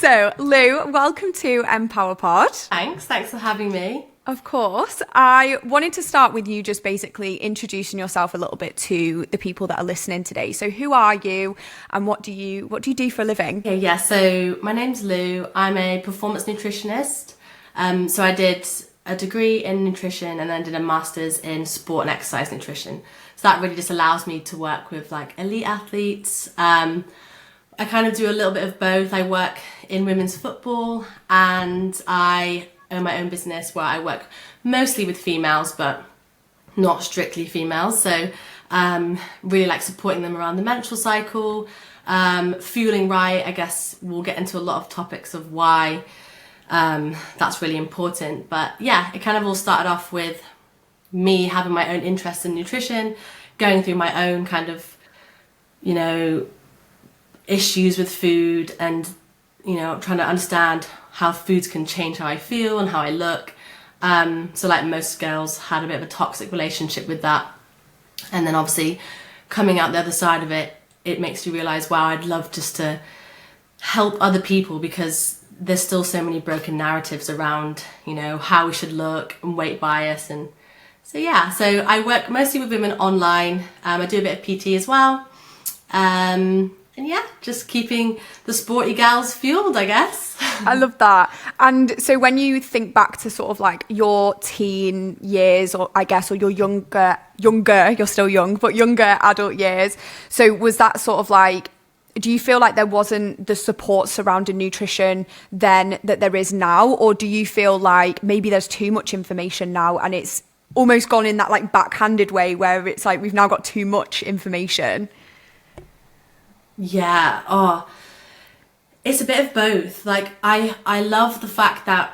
So, Lou, welcome to Empower Pod. Thanks for having me. Of course. I wanted to start with you just basically introducing yourself a little bit to the people that are listening today. So who are you and what do you do for a living? Okay, yeah, so my name's Lou. I'm a performance nutritionist. So I did a degree in nutrition and then did a master's in sport and exercise nutrition. So that really just allows me to work with like elite athletes. I kind of do a little bit of both. I work in women's football and I own my own business where I work mostly with females but not strictly females, so really like supporting them around the menstrual cycle, fueling right. I guess we'll get into a lot of topics of why that's really important, but yeah, it kind of all started off with me having my own interest in nutrition, going through my own kind of issues with food and trying to understand how foods can change how I feel and how I look. So like most girls had a bit of a toxic relationship with that. And then obviously coming out the other side of it, it makes you realise, wow, I'd love just to help other people because there's still so many broken narratives around, how we should look and weight bias. And so I work mostly with women online. I do a bit of PT as well. And yeah, just keeping the sporty gals fueled, I guess. I love that. And so when you think back to sort of like your teen years, or your younger, you're still young, but younger adult years. So was that sort of like, do you feel like there wasn't the support surrounding nutrition then that there is now? Or do you feel like maybe there's too much information now and it's almost gone in that like backhanded way where it's like we've now got too much information? Yeah, it's a bit of both. Like I love the fact that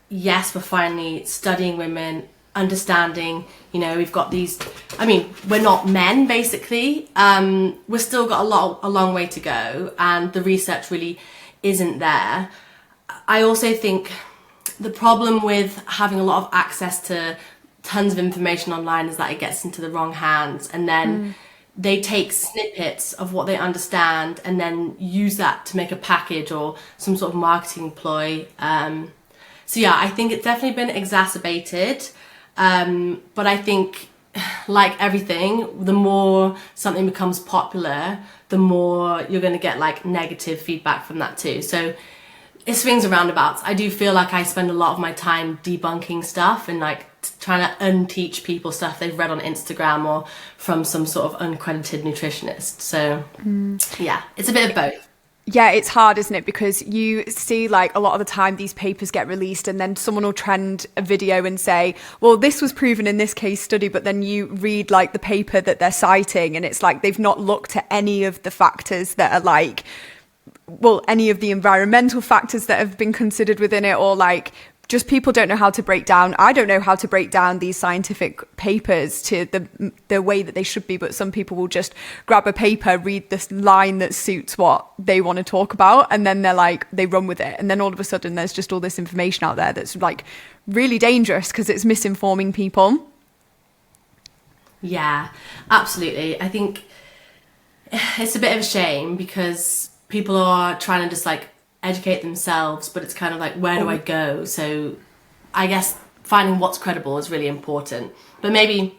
yes, we're finally studying women, understanding, we've got these, we're not men basically. We've still got a long way to go and the research really isn't there. I also think the problem with having a lot of access to tons of information online is that it gets into the wrong hands and then they take snippets of what they understand and then use that to make a package or some sort of marketing ploy. So yeah, I think it's definitely been exacerbated. But I think like everything, the more something becomes popular, the more you're going to get like negative feedback from that too. So it swings and roundabouts. I do feel like I spend a lot of my time debunking stuff and like trying to unteach people stuff they've read on Instagram or from some sort of uncredited nutritionist. So yeah, it's a bit of both. Yeah, it's hard, isn't it? Because you see like a lot of the time these papers get released and then someone will trend a video and say, well, this was proven in this case study, but then you read like the paper that they're citing and it's like they've not looked at any of the factors that are like, well, any of the environmental factors that have been considered within it, or like just people don't know how to break down. I don't know how to break down these scientific papers to the way that they should be, but some people will just grab a paper, read this line that suits what they want to talk about, and then they run with it. And then all of a sudden there's just all this information out there that's like really dangerous because it's misinforming people. Yeah, absolutely. I think it's a bit of a shame because people are trying to just like educate themselves, but it's kind of like, where do I go? So I guess finding what's credible is really important, but maybe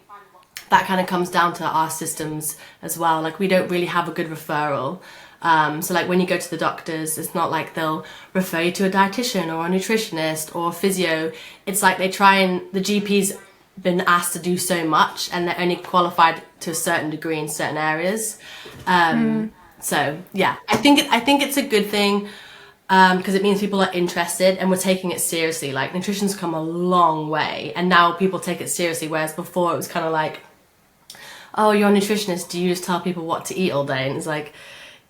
that kind of comes down to our systems as well. Like we don't really have a good referral. So like when you go to the doctors, it's not like they'll refer you to a dietitian or a nutritionist or a physio. It's like the GP's been asked to do so much and they're only qualified to a certain degree in certain areas. So yeah, I think it's a good thing because it means people are interested and we're taking it seriously. Like nutrition's come a long way and now people take it seriously, whereas before it was kind of like, oh, you're a nutritionist, do you just tell people what to eat all day? And it's like,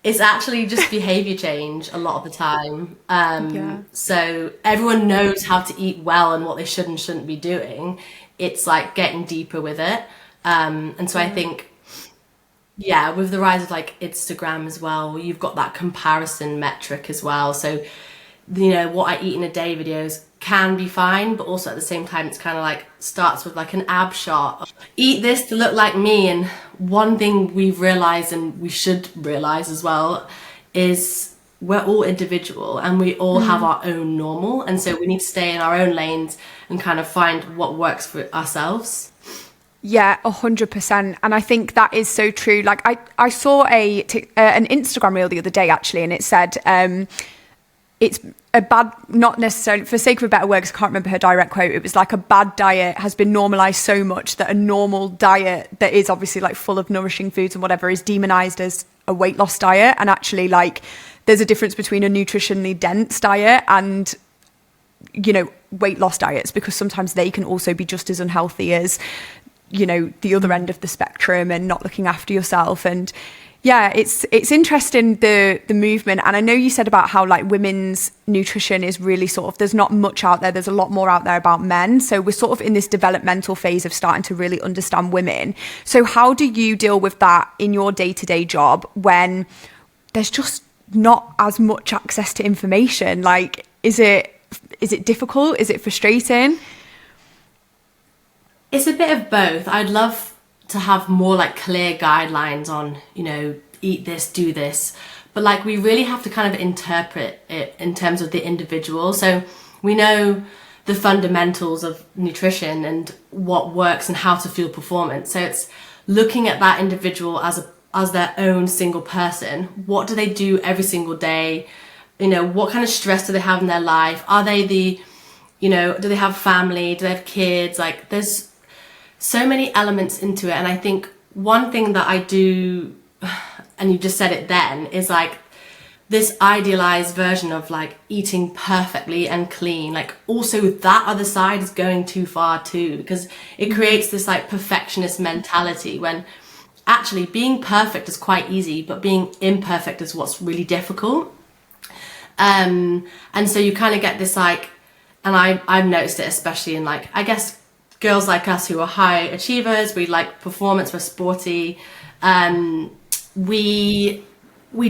it's actually just behavior change a lot of the time. So everyone knows how to eat well and what they should and shouldn't be doing. It's like getting deeper with it. And so I think, yeah, with the rise of like Instagram as well, you've got that comparison metric as well. So, what I eat in a day videos can be fine, but also at the same time, it's kind of like starts with like an ab shot. Eat this to look like me. And one thing we've realized and we should realize as well is we're all individual and we all have our own normal. And so we need to stay in our own lanes and kind of find what works for ourselves. Yeah, 100%. And I think that is so true. Like I saw an Instagram reel the other day, actually, and it said, it's a bad, not necessarily, for sake of a better word, 'cause I can't remember her direct quote, it was like a bad diet has been normalized so much that a normal diet that is obviously like full of nourishing foods and whatever is demonized as a weight loss diet. And actually, like, there's a difference between a nutritionally dense diet and, you know, weight loss diets, because sometimes they can also be just as unhealthy as, you know, the other end of the spectrum and not looking after yourself. And yeah, it's interesting, the movement. And I know you said about how like women's nutrition is really sort of, there's not much out there. There's a lot more out there about men. So we're sort of in this developmental phase of starting to really understand women. So how do you deal with that in your day-to-day job when there's just not as much access to information? Like, is it difficult? Is it frustrating? It's a bit of both. I'd love to have more like clear guidelines on, you know, eat this, do this, but like we really have to kind of interpret it in terms of the individual. So we know the fundamentals of nutrition and what works and how to fuel performance. So it's looking at that individual as their own single person. What do they do every single day? You know, what kind of stress do they have in their life? Are they you know, do they have family? Do they have kids? Like, there's so many elements into it. And I think one thing that I do, and you just said it then, is like this idealized version of like eating perfectly and clean. Like, also that other side is going too far too, because it creates this like perfectionist mentality when actually being perfect is quite easy, but being imperfect is what's really difficult. And so you kind of get this like, and I've noticed it especially in like, I guess, girls like us who are high achievers, we like performance, we're sporty. We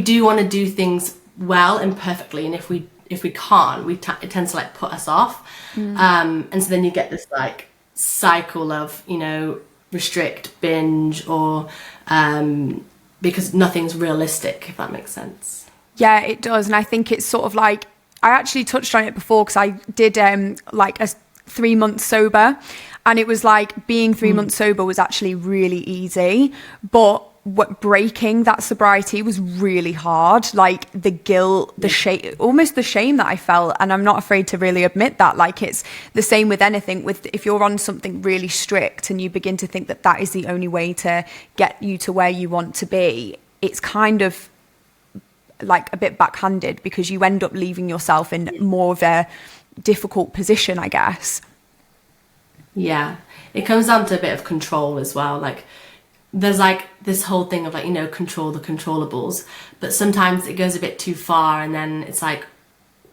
do want to do things well and perfectly, and if we can't, it tends to like put us off. And so then you get this like cycle of, you know, restrict, binge, or because nothing's realistic, if that makes sense. Yeah, it does. And I think it's sort of like, I actually touched on it before because I did like a 3 months sober, and it was like being 3 months sober was actually really easy, but breaking that sobriety was really hard. Like the guilt, the shame, almost the shame that I felt. And I'm not afraid to really admit that. Like, it's the same with anything. With if you're on something really strict and you begin to think that that is the only way to get you to where you want to be, it's kind of like a bit backhanded, because you end up leaving yourself in more of a difficult position, I guess. Yeah, it comes down to a bit of control as well. Like, there's like this whole thing of like, you know, control the controllables, but sometimes it goes a bit too far, and then it's like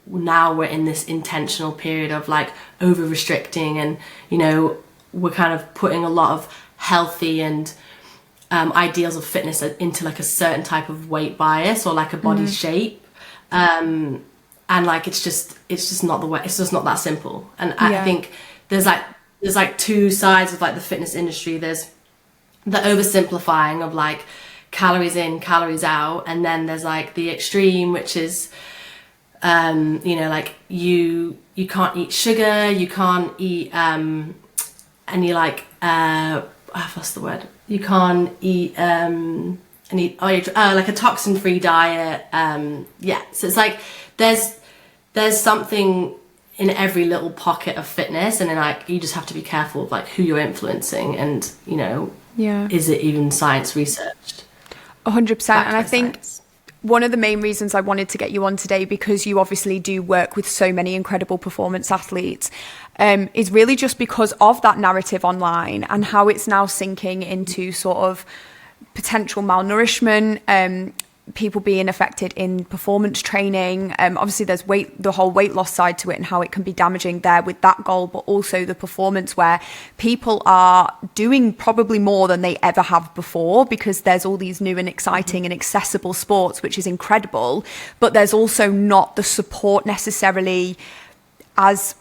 now we're in this intentional period of like over restricting, and you know, we're kind of putting a lot of healthy and ideals of fitness into like a certain type of weight bias or like a body shape, and like it's just not the way. It's just not that simple. And I think there's like two sides of like the fitness industry. There's the oversimplifying of like calories in, calories out, and then there's like the extreme, which is you know, like you can't eat sugar, you can't eat any like what's the word, you can't eat like a toxin-free diet. So it's like there's something in every little pocket of fitness, and then like you just have to be careful of like who you're influencing, and you know, is it even science researched? 100%. And I think one of the main reasons I wanted to get you on today, because you obviously do work with so many incredible performance athletes, is really just because of that narrative online and how it's now sinking into sort of potential malnourishment, people being affected in performance training. Obviously there's the whole weight loss side to it and how it can be damaging there with that goal, but also the performance where people are doing probably more than they ever have before, because there's all these new and exciting and accessible sports, which is incredible, but there's also not the support necessarily as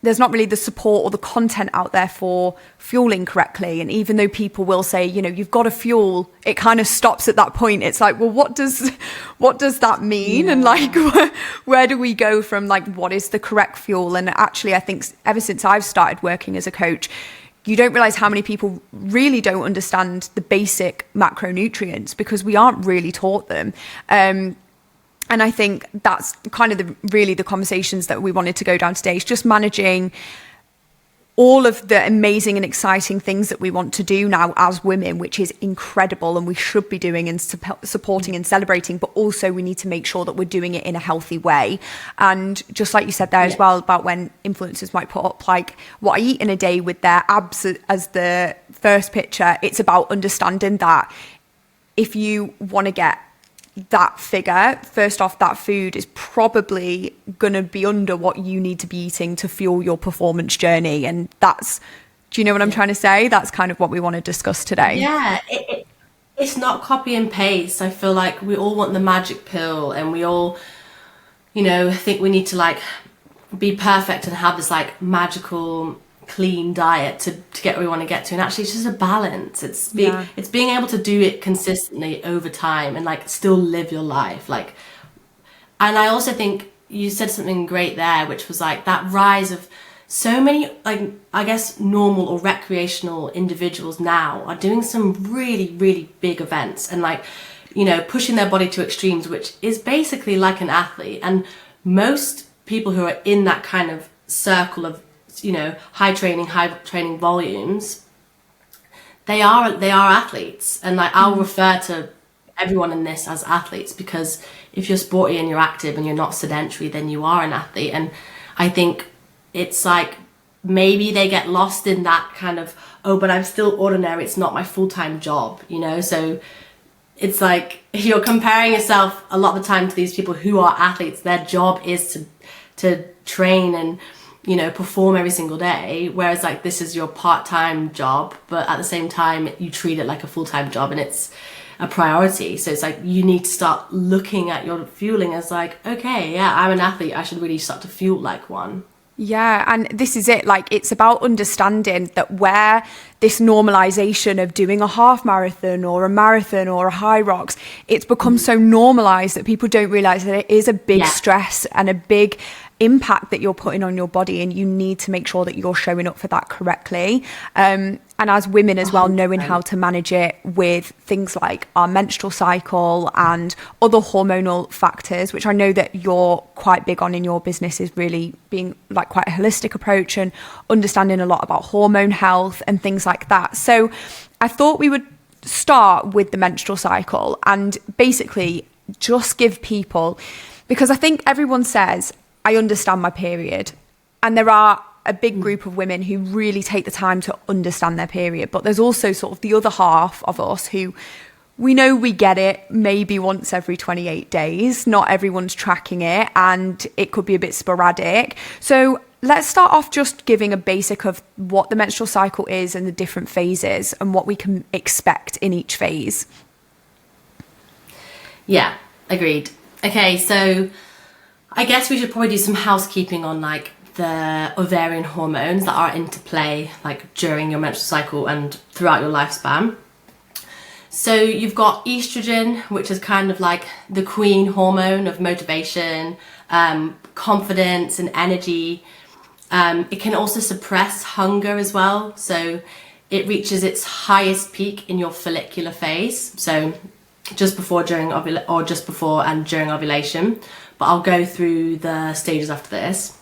there's not really the support or the content out there for fueling correctly. And even though people will say, you know, you've got to fuel, it kind of stops at that point. It's like, well, what does that mean? Yeah. And like, where do we go from like, what is the correct fuel? And actually, I think ever since I've started working as a coach, you don't realize how many people really don't understand the basic macronutrients because we aren't really taught them. And I think that's kind of really the conversations that we wanted to go down today, is just managing all of the amazing and exciting things that we want to do now as women, which is incredible and we should be doing and supporting and celebrating, but also we need to make sure that we're doing it in a healthy way. And just like you said there as well, about when influencers might put up like what I eat in a day with their abs as the first picture, it's about understanding that if you want to get that figure, first off, that food is probably going to be under what you need to be eating to fuel your performance journey. And that's, do you know what I'm trying to say? That's kind of what we want to discuss today. Yeah, it's not copy and paste. I feel like we all want the magic pill and we all, you know, think we need to like be perfect and have this like magical clean diet to get where we want to get to. And actually it's just a balance. It's being able to do it consistently over time and like still live your life. Like, and I also think you said something great there, which was like that rise of so many, like, I guess normal or recreational individuals now are doing some really, really big events and like, you know, pushing their body to extremes, which is basically like an athlete. And most people who are in that kind of circle of, you know, high training volumes, they are athletes. And like I'll refer to everyone in this as athletes, because if you're sporty and you're active and you're not sedentary, then you are an athlete. And I think it's like maybe they get lost in that kind of, oh, but I'm still ordinary, it's not my full-time job, you know. So it's like you're comparing yourself a lot of the time to these people who are athletes. Their job is to train and, you know, perform every single day, whereas like this is your part-time job, but at the same time you treat it like a full-time job and it's a priority. So it's like you need to start looking at your fueling as like, okay, yeah, I'm an athlete, I should really start to fuel like one. Yeah, and this is it, like it's about understanding that where this normalization of doing a half marathon or a marathon or a high rocks, it's become so normalized that people don't realize that it is a big stress and a big impact that you're putting on your body, and you need to make sure that you're showing up for that correctly. And as women as well, knowing how to manage it with things like our menstrual cycle and other hormonal factors, which I know that you're quite big on in your business, is really being like quite a holistic approach and understanding a lot about hormone health and things like that. So I thought we would start with the menstrual cycle and basically just give people, because I think everyone says, I understand my period, and there are a big group of women who really take the time to understand their period, but there's also sort of the other half of us who we know we get it maybe once every 28 days. Not everyone's tracking it and it could be a bit sporadic. So let's start off just giving a basic of what the menstrual cycle is and the different phases and what we can expect in each phase. Yeah, agreed. Okay, so I guess we should probably do some housekeeping on like the ovarian hormones that are into play like during your menstrual cycle and throughout your lifespan. So you've got estrogen, which is kind of like the queen hormone of motivation, confidence and energy. It can also suppress hunger as well. So it reaches its highest peak in your follicular phase. So just before, during just before and during ovulation. But I'll go through the stages after this.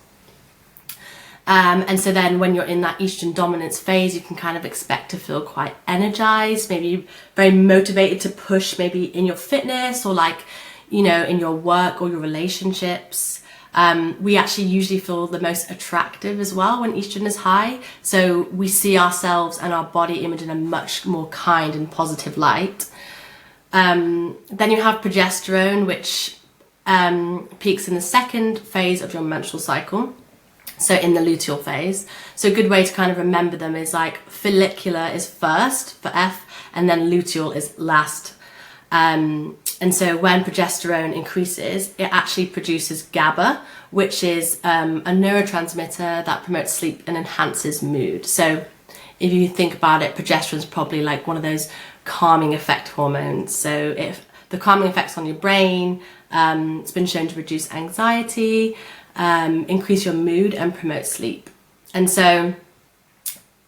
And so then when you're in that estrogen dominance phase, you can kind of expect to feel quite energized, maybe very motivated to push maybe in your fitness or like, you know, in your work or your relationships. We actually usually feel the most attractive as well when estrogen is high. So we see ourselves and our body image in a much more kind and positive light. Then you have progesterone, which peaks in the second phase of your menstrual cycle, so in the luteal phase. So a good way to kind of remember them is like follicular is first for F and then luteal is last. And And so when progesterone increases, it actually produces GABA, which is a neurotransmitter that promotes sleep and enhances mood. So if you think about it, progesterone is probably like one of those calming effect hormones. So if the calming effects on your brain, it's been shown to reduce anxiety, increase your mood and promote sleep. And so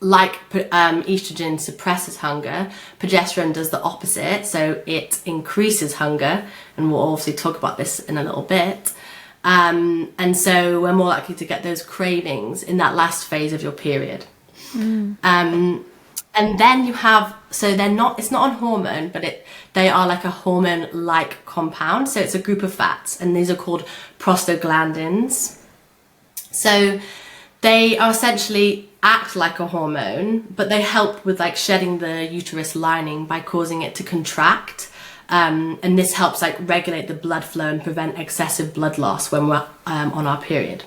like estrogen suppresses hunger, progesterone does the opposite. So it increases hunger, and we'll obviously talk about this in a little bit. And so we're more likely to get those cravings in that last phase of your period. And then you have, so it's not a hormone, but they are like a hormone-like compound. So it's a group of fats, and these are called prostaglandins. So they are essentially act like a hormone, but they help with like shedding the uterus lining by causing it to contract. And this helps like regulate the blood flow and prevent excessive blood loss when we're on our period.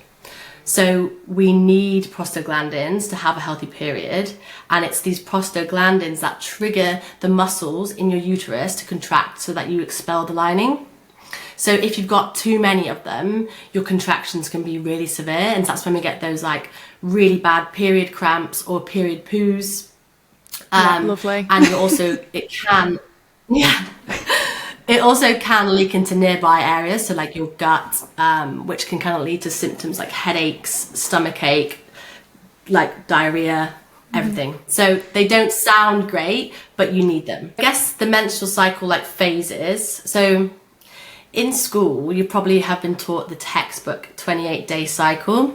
So we need prostaglandins to have a healthy period, and it's these prostaglandins that trigger the muscles in your uterus to contract so that you expel the lining. So if you've got too many of them, your contractions can be really severe, and that's when we get those like really bad period cramps or period poos. Lovely. And it also can leak into nearby areas, so like your gut, which can kind of lead to symptoms like headaches, stomach ache, like diarrhea, everything. So they don't sound great, but you need them. I guess the menstrual cycle like phases. So in school, you probably have been taught the textbook 28-day cycle,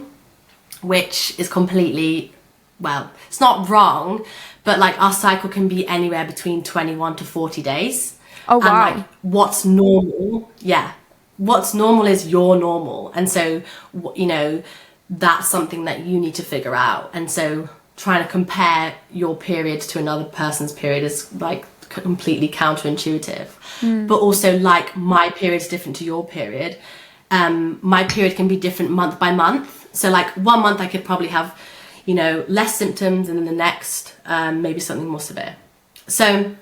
which is completely, well, it's not wrong, but like our cycle can be anywhere between 21 to 40 days. Oh, wow. And like what's normal, what's normal is your normal. And so, you know, that's something that you need to figure out. And so trying to compare your period to another person's period is like completely counterintuitive. But also like my period is different to your period. My period can be different month by month. So like 1 month I could probably have, you know, less symptoms, and then the next maybe something more severe. So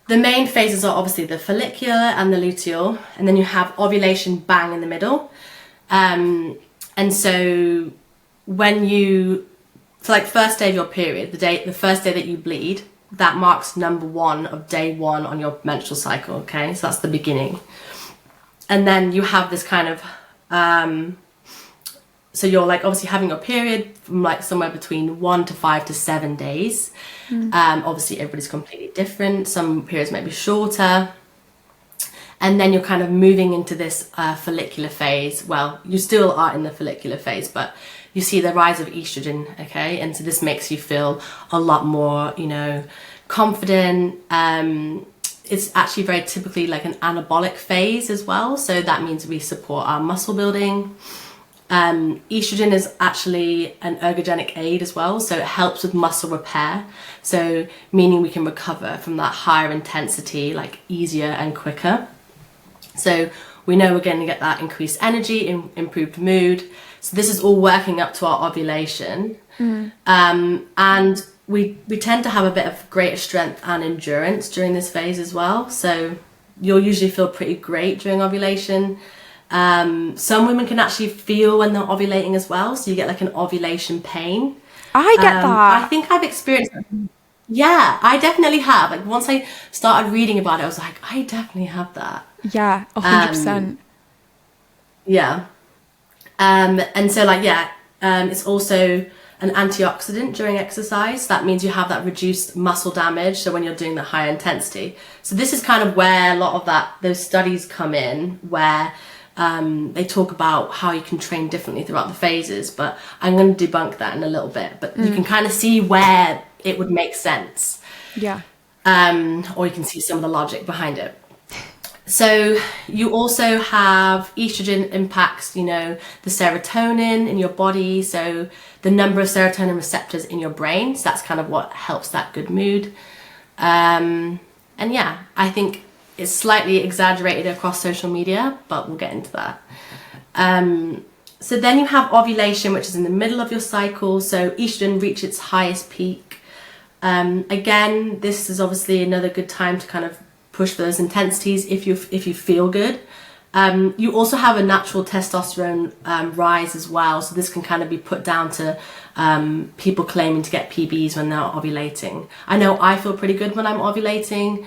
the main phases are obviously the follicular and the luteal, and then you have ovulation bang in the middle. And so like first day of your period, the first day that you bleed, that marks number 1 of day 1 on your menstrual cycle, okay? So that's the beginning. And then you have this kind of, so you're like obviously having your period from like somewhere between 1 to 5 to 7 days. Obviously everybody's completely different. Some periods might be shorter. And then you're kind of moving into this follicular phase. Well, you still are in the follicular phase, but you see the rise of estrogen, okay? And so this makes you feel a lot more, you know, confident. It's actually very typically like an anabolic phase as well. So that means we support our muscle building. Estrogen is actually an ergogenic aid as well, so it helps with muscle repair, so meaning we can recover from that higher intensity like easier and quicker. So we know we're going to get that increased energy, improved mood. So this is all working up to our ovulation. And we tend to have a bit of greater strength and endurance during this phase as well, so you'll usually feel pretty great during ovulation. Some women can actually feel when they're ovulating as well, so you get like an ovulation pain. I get that. I think I've experienced it. Yeah, I definitely have. Like once I started reading about it, I was like, I definitely have that. Yeah, 100%. Yeah. And so like, it's also an antioxidant during exercise. That means you have that reduced muscle damage, so when you're doing the higher intensity. So this is kind of where a lot of those studies come in, where they talk about how you can train differently throughout the phases, but I'm going to debunk that in a little bit. But you can kind of see where it would make sense. Yeah. Or you can see some of the logic behind it. So you also have estrogen impacts, you know, the serotonin in your body. So the number of serotonin receptors in your brain. So that's kind of what helps that good mood. And yeah, I think it's slightly exaggerated across social media, but we'll get into that. So then you have ovulation, which is in the middle of your cycle. So estrogen reaches its highest peak. Again, this is obviously another good time to kind of push for those intensities if you feel good. You also have a natural testosterone rise as well, so this can kind of be put down to people claiming to get PBs when they're ovulating. I know I feel pretty good when I'm ovulating.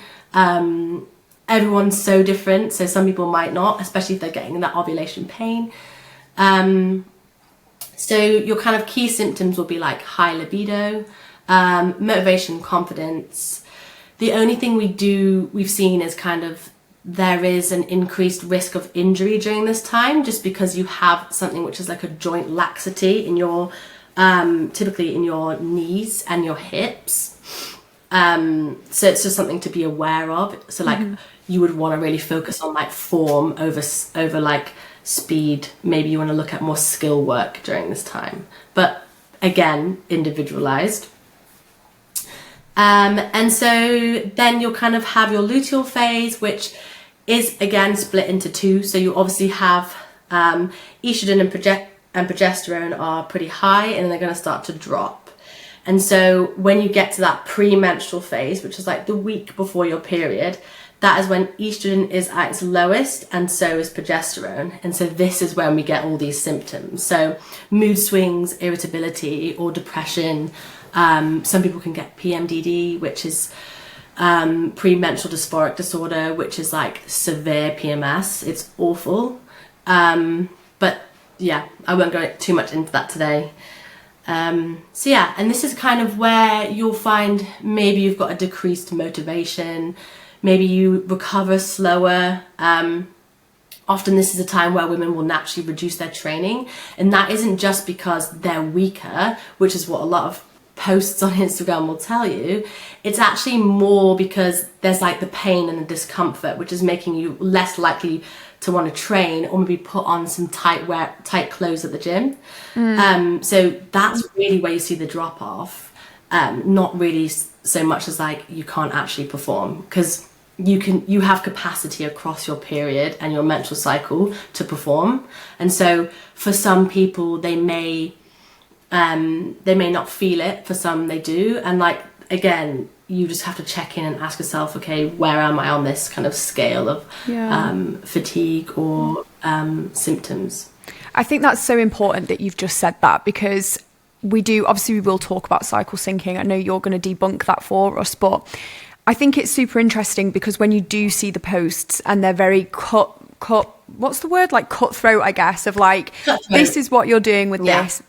Everyone's so different, so some people might not, especially if they're getting that ovulation pain. So your kind of key symptoms will be like high libido, motivation, confidence. The only thing we've seen is kind of there is an increased risk of injury during this time, just because you have something which is like a joint laxity in your typically in your knees and your hips. So it's just something to be aware of. So like you would want to really focus on like form over like speed. Maybe you want to look at more skill work during this time, but again, individualized. And so then you'll kind of have your luteal phase, which is again split into two. So you obviously have estrogen and progesterone are pretty high, and then they're going to start to drop. And so when you get to that premenstrual phase, which is like the week before your period, that is when estrogen is at its lowest, and so is progesterone. And so this is when we get all these symptoms. So mood swings, irritability, or depression. Some people can get PMDD, which is premenstrual dysphoric disorder, which is like severe PMS. It's awful. But yeah, I won't go too much into that today. So yeah, and this is kind of where you'll find maybe you've got a decreased motivation, maybe you recover slower. Often this is a time where women will naturally reduce their training, and that isn't just because they're weaker, which is what a lot of posts on Instagram will tell you. It's actually more because there's like the pain and the discomfort, which is making you less likely to want to train or maybe put on some tight clothes at the gym. So that's really where you see the drop off. Not really so much as like you can't actually perform, because you have capacity across your period and your menstrual cycle to perform. And so for some people they may not feel it, for some they do. And like, again, you just have to check in and ask yourself, okay, where am I on this kind of scale of fatigue or symptoms? I think that's so important that you've just said that, because we will talk about cycle syncing. I know you're going to debunk that for us, but I think it's super interesting because when you do see the posts and they're very cut, what's the word? Like cutthroat, I guess, of like, this is what you're doing with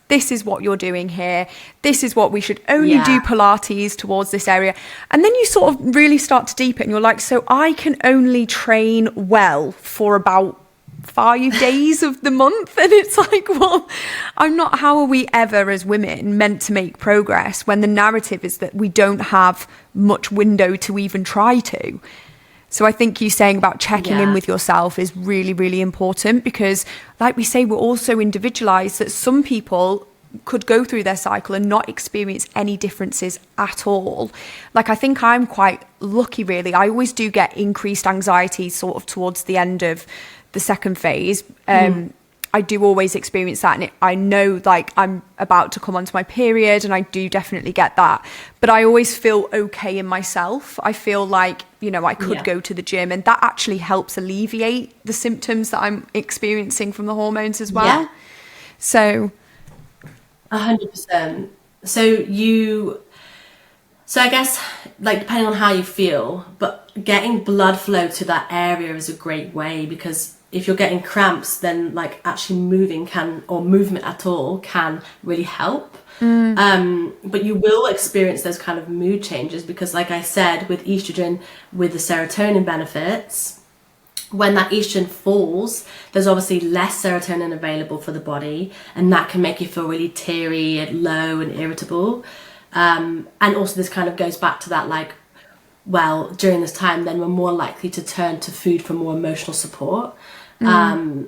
this is what you're doing here, this is what we should only do Pilates towards this area. And then you sort of really start to deepen and you're like, so I can only train well for about 5 days of the month. And it's like, well, how are we ever as women meant to make progress when the narrative is that we don't have much window to even try to? So I think you saying about checking in with yourself is really, really important, because like we say, we're also individualized, that some people could go through their cycle and not experience any differences at all. Like, I think I'm quite lucky, really. I always do get increased anxiety sort of towards the end of the second phase. I do always experience that, and I know like I'm about to come onto my period, and I do definitely get that, but I always feel okay in myself. I feel like, I could go to the gym, and that actually helps alleviate the symptoms that I'm experiencing from the hormones as well. So 100%. So I guess, like, depending on how you feel, but getting blood flow to that area is a great way, because if you're getting cramps, then like actually movement at all can really help. But you will experience those kind of mood changes, because like I said, with estrogen, with the serotonin benefits, when that estrogen falls, there's obviously less serotonin available for the body, and that can make you feel really teary and low and irritable. And also this kind of goes back to that, like, well, during this time, then we're more likely to turn to food for more emotional support,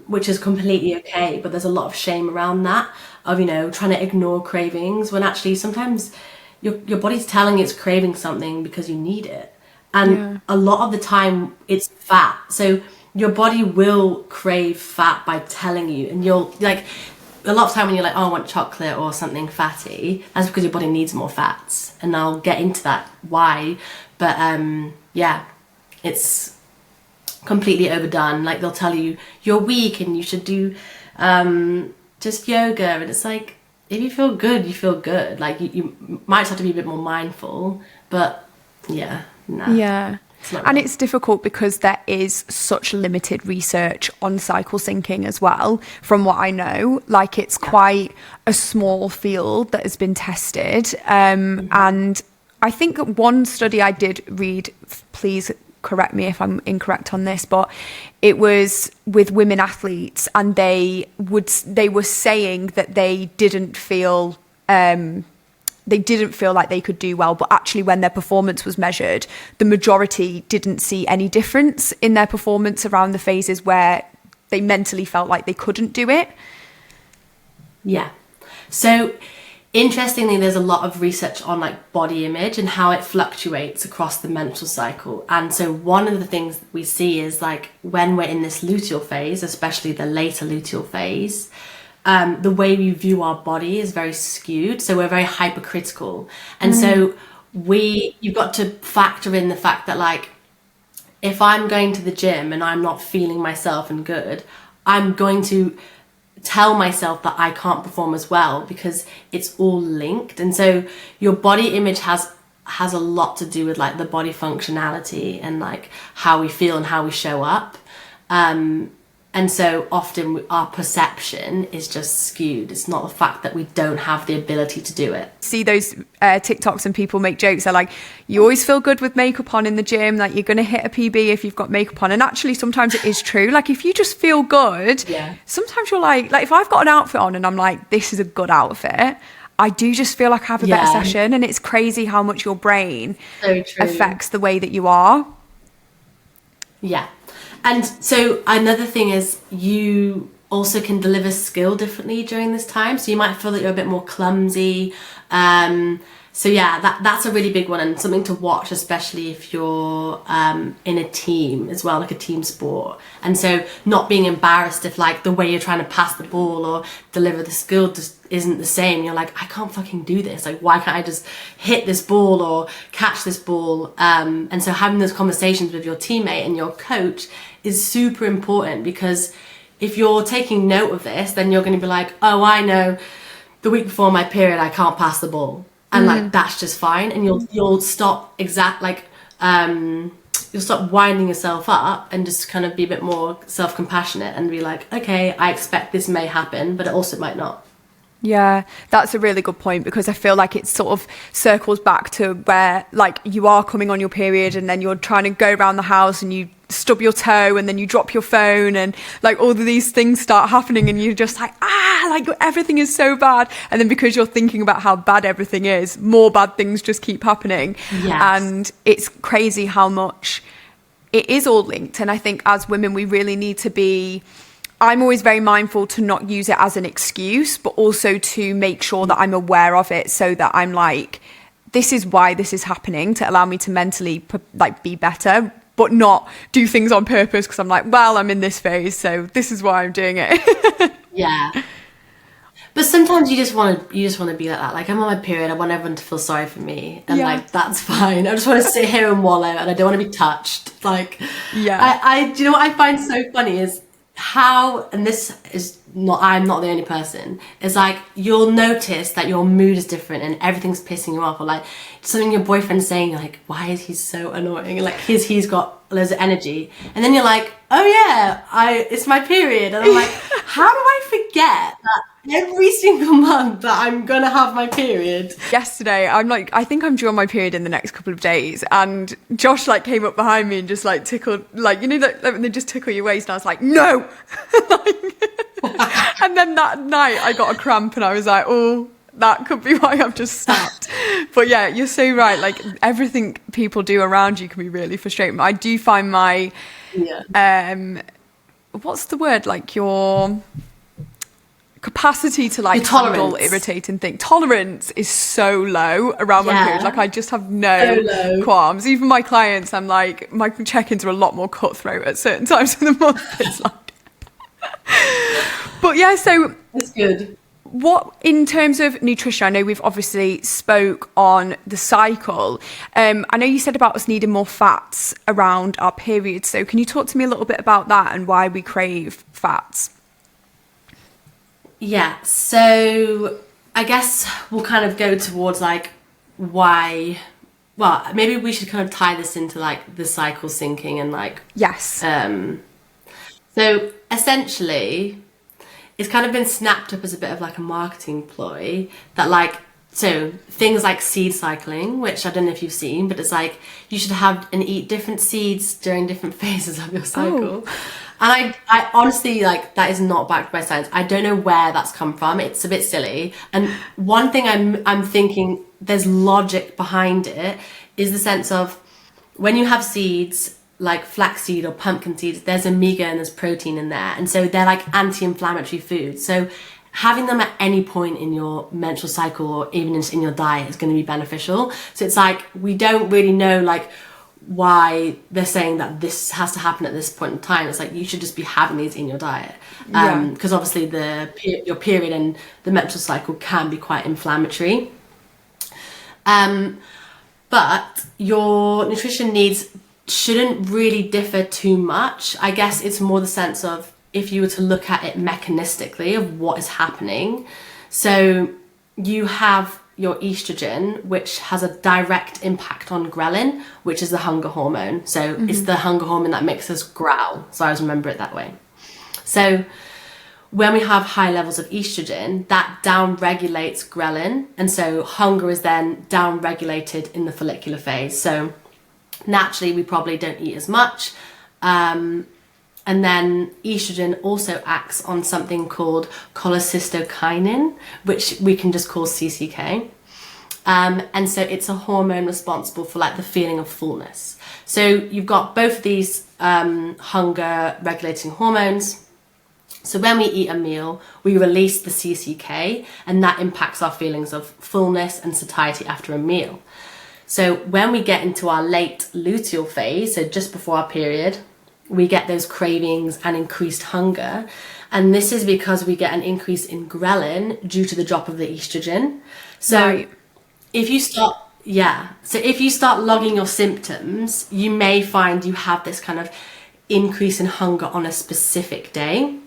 which is completely okay. But there's a lot of shame around that, of, trying to ignore cravings, when actually sometimes your body's telling you it's craving something because you need it. And a lot of the time it's fat. So your body will crave fat by telling you, and you'll like, a lot of time when you're like, oh, I want chocolate or something fatty, that's because your body needs more fats. And I'll get into that why. But it's completely overdone. Like they'll tell you you're weak and you should do just yoga, and it's like, if you feel good, you feel good. Like you might just have to be a bit more mindful, but yeah, nah. Yeah. And it's difficult because there is such limited research on cycle syncing as well, from what I know. Like it's quite a small field that has been tested. And I think one study I did read, please correct me if I'm incorrect on this, but it was with women athletes, and they were saying that they didn't feel like they could do well, but actually when their performance was measured, the majority didn't see any difference in their performance around the phases where they mentally felt like they couldn't do it. Yeah. So interestingly, there's a lot of research on like body image and how it fluctuates across the menstrual cycle. And so one of the things that we see is like when we're in this luteal phase, especially the later luteal phase, the way we view our body is very skewed. So we're very hypercritical. And so you've got to factor in the fact that like, if I'm going to the gym and I'm not feeling myself and good, I'm going to tell myself that I can't perform as well, because it's all linked. And so your body image has a lot to do with like the body functionality and like how we feel and how we show up. And so often our perception is just skewed. It's not the fact that we don't have the ability to do it. See those TikToks and people make jokes. They're like, you always feel good with makeup on in the gym. Like you're going to hit a PB if you've got makeup on. And actually sometimes it is true. Like if you just feel good, sometimes you're like if I've got an outfit on and I'm like, this is a good outfit, I do just feel like I have a better session. And it's crazy how much your brain affects the way that you are. Yeah. And so another thing is you also can deliver skill differently during this time. So you might feel that you're a bit more clumsy. So yeah, that's a really big one, and something to watch, especially if you're in a team as well, like a team sport. And so not being embarrassed if like the way you're trying to pass the ball or deliver the skill just isn't the same. You're like, I can't fucking do this. Like, why can't I just hit this ball or catch this ball? And so having those conversations with your teammate and your coach is super important, because if you're taking note of this, then you're going to be like, oh, I know the week before my period, I can't pass the ball. And like, that's just fine. And you'll stop you'll stop winding yourself up and just kind of be a bit more self-compassionate and be like, okay, I expect this may happen, but it also might not. Yeah, that's a really good point, because I feel like it sort of circles back to where like you are coming on your period and then you're trying to go around the house and you stub your toe and then you drop your phone and like all of these things start happening and you're just like, like everything is so bad. And then because you're thinking about how bad everything is, more bad things just keep happening. Yes. And it's crazy how much it is all linked. And I think as women, we really need to be, I'm always very mindful to not use it as an excuse, but also to make sure that I'm aware of it, so that I'm like, this is why this is happening, to allow me to mentally like be better, but not do things on purpose because I'm like, well, I'm in this phase, so this is why I'm doing it. Yeah. But sometimes you just want to be like that. Like, I'm on my period, I want everyone to feel sorry for me, and like, that's fine. I just want to sit here and wallow, and I don't want to be touched. Like, I do you know what I find so funny is how, and this is not, I'm not the only person, is like, you'll notice that your mood is different and everything's pissing you off, or like something your boyfriend's saying, like, why is he so annoying, and like he's got loads of energy, and then you're like, oh yeah, it's my period, and I'm like, how do I forget that every single month that I'm gonna have my period? Yesterday, I'm like, I think I'm due on my period in the next couple of days, and Josh like came up behind me and just like tickled, like, you know, that when they just tickle your waist, and I was like, no. And then that night I got a cramp and I was like, oh, that could be why I've just snapped. But yeah, you're so right, like everything people do around you can be really frustrating. I do find my what's the word, like your capacity to like handle irritating things, tolerance is so low around my period. Like I just have no qualms. Even my clients, I'm like, my check-ins are a lot more cutthroat at certain times of the month. It's like, but yeah, so it's good. what, in terms of nutrition, I know we've obviously spoke on the cycle. I know you said about us needing more fats around our periods. So can you talk to me a little bit about that and why we crave fats? Yeah, so I guess we'll kind of go towards like why, well, maybe we should kind of tie this into like the cycle syncing and like, Yes. so essentially it's kind of been snapped up as a bit of like a marketing ploy that like, so things like seed cycling, which I don't know if you've seen, but it's like you should have and eat different seeds during different phases of your cycle. Oh. And I honestly, like, that is not backed by science. I don't know where that's come from. It's a bit silly. And one thing I'm thinking there's logic behind it is the sense of when you have seeds like flaxseed or pumpkin seeds, there's omega and there's protein in there. And so they're like anti-inflammatory foods. So having them at any point in your menstrual cycle or even in your diet is going to be beneficial. So it's like, we don't really know like why they're saying that this has to happen at this point in time. It's like, you should just be having these in your diet. Because obviously your period and the menstrual cycle can be quite inflammatory. But your nutrition needs shouldn't really differ too much. I guess it's more the sense of if you were to look at it mechanistically of what is happening. So you have your estrogen, which has a direct impact on ghrelin, which is the hunger hormone. So it's the hunger hormone that makes us growl. So I always remember it that way. So when we have high levels of estrogen, that down-regulates ghrelin. And so hunger is then down-regulated in the follicular phase. So naturally, we probably don't eat as much. And then estrogen also acts on something called cholecystokinin, which we can just call CCK. And so it's a hormone responsible for like the feeling of fullness. So you've got both of these hunger regulating hormones. So when we eat a meal, we release the CCK, and that impacts our feelings of fullness and satiety after a meal. So when we get into our late luteal phase, so just before our period, we get those cravings and increased hunger. And this is because we get an increase in ghrelin due to the drop of the estrogen. So if you start logging your symptoms, you may find you have this kind of increase in hunger on a specific day.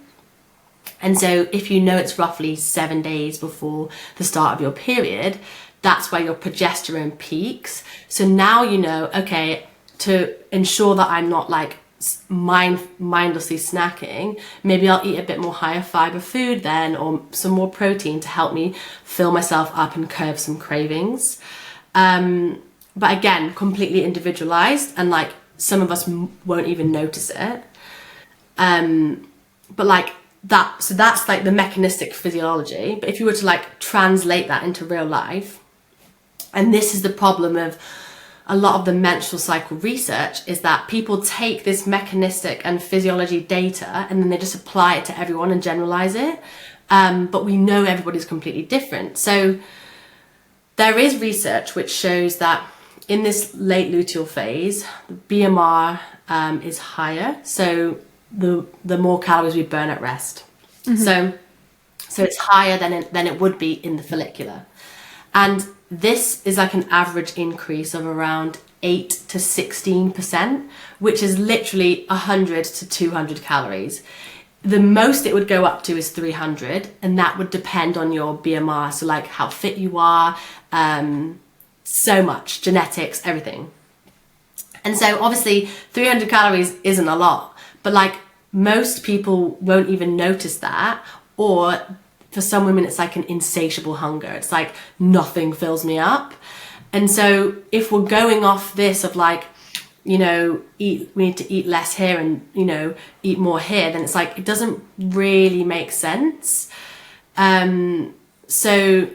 And so if you know it's roughly 7 days before the start of your period, that's where your progesterone peaks. So now you know, okay, to ensure that I'm not like mindlessly snacking, maybe I'll eat a bit more higher fiber food then, or some more protein to help me fill myself up and curb some cravings. But again, completely individualized, and like some of us won't even notice it. But like that, so that's like the mechanistic physiology. But if you were to like translate that into real life, and this is the problem of a lot of the menstrual cycle research, is that people take this mechanistic and physiology data and then they just apply it to everyone and generalize it. But we know everybody's completely different. So there is research which shows that in this late luteal phase, the BMR is higher. So the more calories we burn at rest. So it's higher than it would be in the follicular. And this is like an average increase of around 8 to 16%, which is literally 100 to 200 calories. The most it would go up to is 300, and that would depend on your BMR. So like how fit you are, so much, genetics, everything. And so obviously 300 calories isn't a lot, but like most people won't even notice that, or for some women, it's like an insatiable hunger. It's like nothing fills me up. And so if we're going off this of like, you know, we need to eat less here and, you know, eat more here, then it's like, it doesn't really make sense. So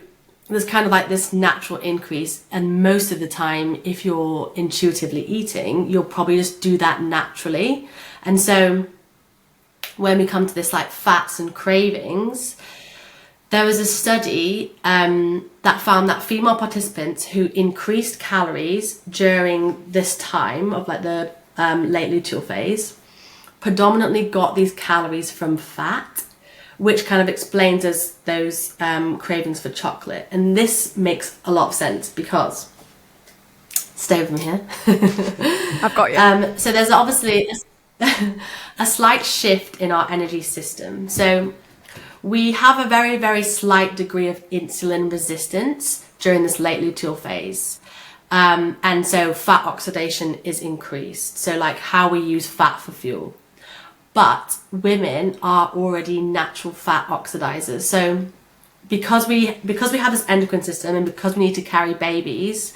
there's kind of like this natural increase. And most of the time, if you're intuitively eating, you'll probably just do that naturally. And so when we come to this like fats and cravings, there was a study that found that female participants who increased calories during this time of like the late luteal phase predominantly got these calories from fat, which kind of explains us those cravings for chocolate. And this makes a lot of sense because, stay with me here. I've got you. So there's obviously a slight shift in our energy system. So we have a very, very slight degree of insulin resistance during this late luteal phase. And so fat oxidation is increased. So like how we use fat for fuel. But women are already natural fat oxidizers. So because we have this endocrine system and because we need to carry babies,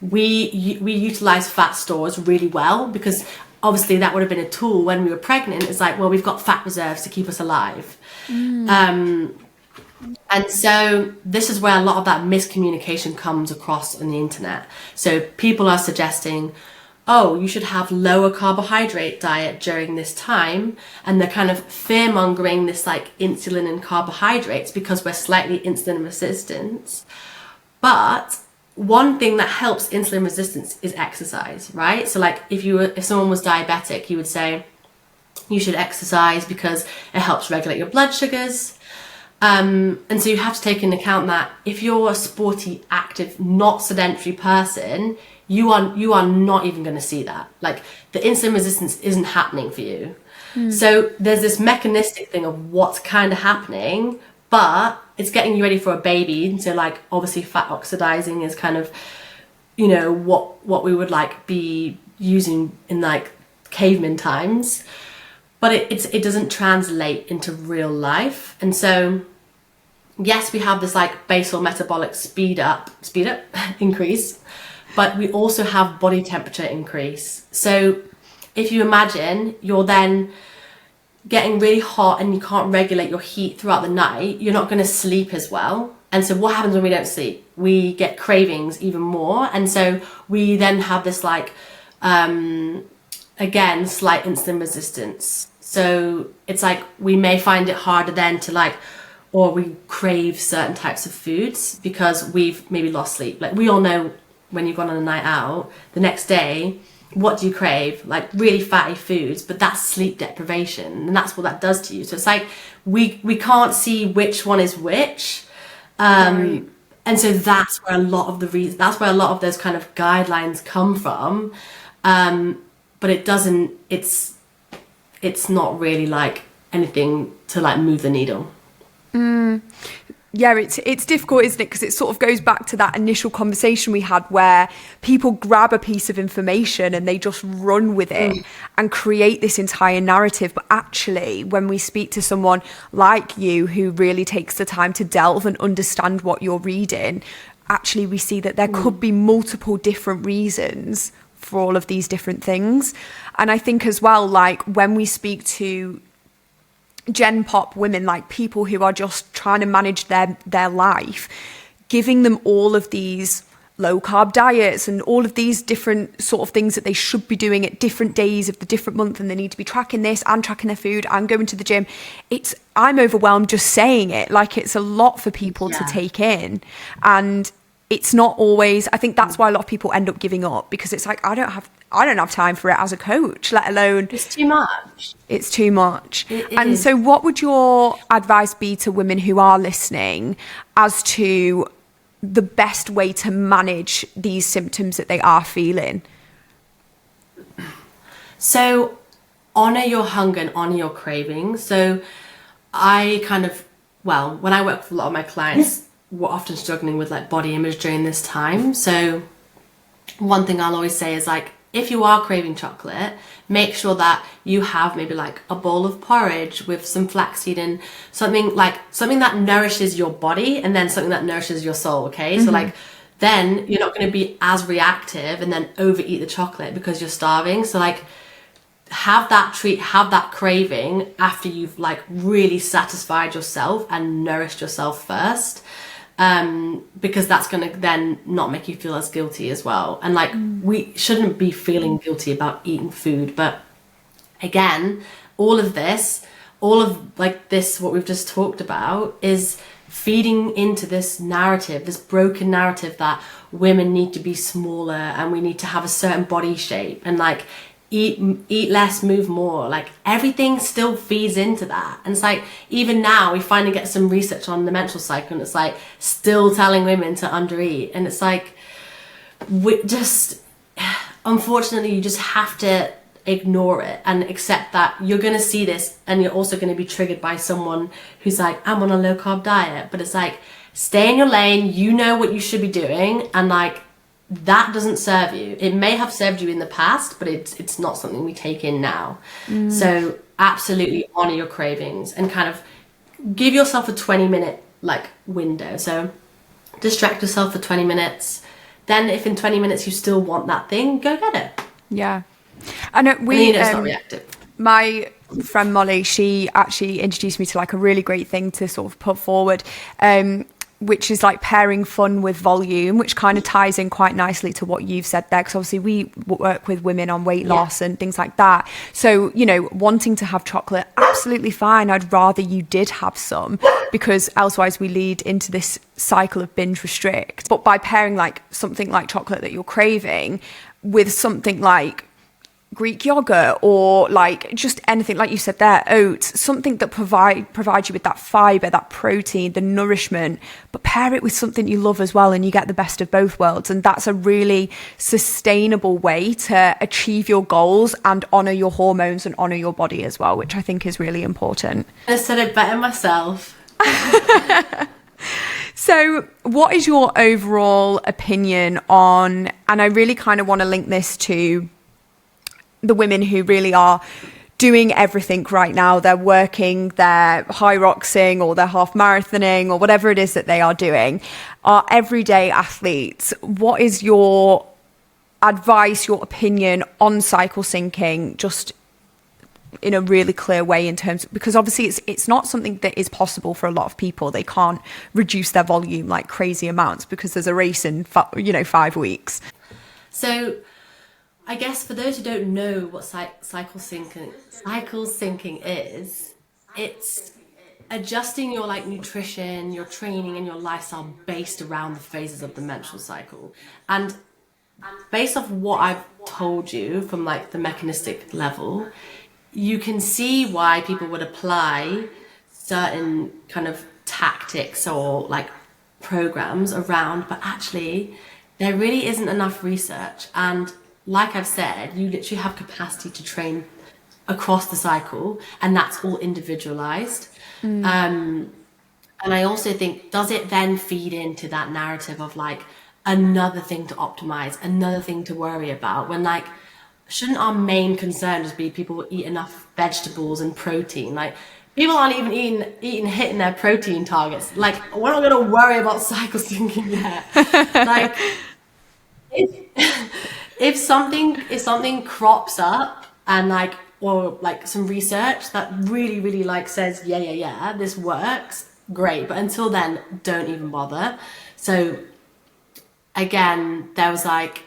we utilize fat stores really well, because obviously that would have been a tool when we were pregnant. It's like, well, we've got fat reserves to keep us alive. And so this is where a lot of that miscommunication comes across on the internet. So people are suggesting, oh, you should have lower carbohydrate diet during this time. And they're kind of fear mongering this like insulin and carbohydrates because we're slightly insulin resistant. But one thing that helps insulin resistance is exercise, right? So like if someone was diabetic, you would say you should exercise because it helps regulate your blood sugars. And so you have to take into account that if you're a sporty, active, not sedentary person, you are not even going to see that. Like the insulin resistance isn't happening for you. So there's this mechanistic thing of what's kind of happening, but it's getting you ready for a baby. And so like obviously fat oxidizing is kind of, you know, what we would like be using in like caveman times, but it doesn't translate into real life. And so yes, we have this like basal metabolic speed up increase, but we also have body temperature increase. So if you imagine you're then getting really hot and you can't regulate your heat throughout the night, you're not going to sleep as well. And so what happens when we don't sleep? We get cravings even more. And so we then have this like, again, slight insulin resistance. So it's like we may find it harder then to like, or we crave certain types of foods because we've maybe lost sleep. Like we all know when you've gone on a night out, the next day, what do you crave? Like really fatty foods, but that's sleep deprivation, and that's what that does to you. So it's like we can't see which one is which. Right. And so that's where a lot of those kind of guidelines come from. But it's not really like anything to like move the needle. Yeah, it's difficult, isn't it? Because it sort of goes back to that initial conversation we had where people grab a piece of information and they just run with it and create this entire narrative. But actually, when we speak to someone like you who really takes the time to delve and understand what you're reading, actually we see that there could be multiple different reasons for all of these different things. And I think as well, like when we speak to Gen Pop women, like people who are just trying to manage their life, giving them all of these low carb diets and all of these different sort of things that they should be doing at different days of the different month, and they need to be tracking this and tracking their food and going to the gym. I'm overwhelmed just saying it. Like it's a lot for people to take in, and it's not always, I think that's why a lot of people end up giving up, because it's like I don't have time for it as a coach, let alone it's too much. It's too much. It so what would your advice be to women who are listening as to the best way to manage these symptoms that they are feeling? So honor your hunger and honor your cravings. So I when I work with a lot of my clients, we're often struggling with like body image during this time. So one thing I'll always say is like, if you are craving chocolate, make sure that you have maybe like a bowl of porridge with some flaxseed and something that nourishes your body, and then something that nourishes your soul. Okay. So like, then you're not going to be as reactive and then overeat the chocolate because you're starving. So like, have that treat, have that craving after you've like really satisfied yourself and nourished yourself first. Because that's going to then not make you feel as guilty as well. And like, we shouldn't be feeling guilty about eating food. But again, all of like this, what we've just talked about, is feeding into this narrative, this broken narrative that women need to be smaller and we need to have a certain body shape. And like, eat less, move more. Like everything still feeds into that. And it's like, even now we finally get some research on the menstrual cycle, and it's like still telling women to undereat. And it's like, we just, unfortunately, you just have to ignore it and accept that you're going to see this, and you're also going to be triggered by someone who's like, I'm on a low carb diet. But it's like, stay in your lane, you know what you should be doing, and like, that doesn't serve you. It may have served you in the past, but it's not something we take in now. So absolutely honor your cravings and kind of give yourself a 20-minute like window. So distract yourself for 20 minutes. Then if in 20 minutes you still want that thing, go get it. Yeah. I know it's not reactive. My friend Molly, she actually introduced me to like a really great thing to sort of put forward, which is like pairing fun with volume, which kind of ties in quite nicely to what you've said there, because obviously we work with women on weight loss and things like that. So, you know, wanting to have chocolate, absolutely fine. I'd rather you did have some, because elsewise we lead into this cycle of binge restrict. But by pairing like something like chocolate that you're craving with something like Greek yogurt, or like just anything like you said there, oats, something that provides you with that fiber, that protein, the nourishment, but pair it with something you love as well, and you get the best of both worlds. And that's a really sustainable way to achieve your goals and honor your hormones and honor your body as well, which I think is really important. I said it better myself. So what is your overall opinion on, and I really kind of want to link this to the women who really are doing everything right now. They're working, they're high roxing, or they're half marathoning, or whatever it is that they are doing, are everyday athletes. What is your advice, your opinion on cycle syncing, just in a really clear way, in terms, because obviously it's not something that is possible for a lot of people. They can't reduce their volume like crazy amounts because there's a race in 5 weeks. So I guess for those who don't know what cycle syncing is, it's adjusting your like nutrition, your training, and your lifestyle based around the phases of the menstrual cycle. And based off what I've told you from like the mechanistic level, you can see why people would apply certain kind of tactics or like programs around, but actually there really isn't enough research. And like I've said, you literally have capacity to train across the cycle, and that's all individualized. And I also think, does it then feed into that narrative of like another thing to optimize, another thing to worry about, when like, shouldn't our main concern just be people eat enough vegetables and protein? Like, people aren't even hitting their protein targets. Like, we're not going to worry about cycle syncing yet. Like, if something crops up and like, or like some research that really like says, yeah, this works, great. But until then, don't even bother. So again, there was like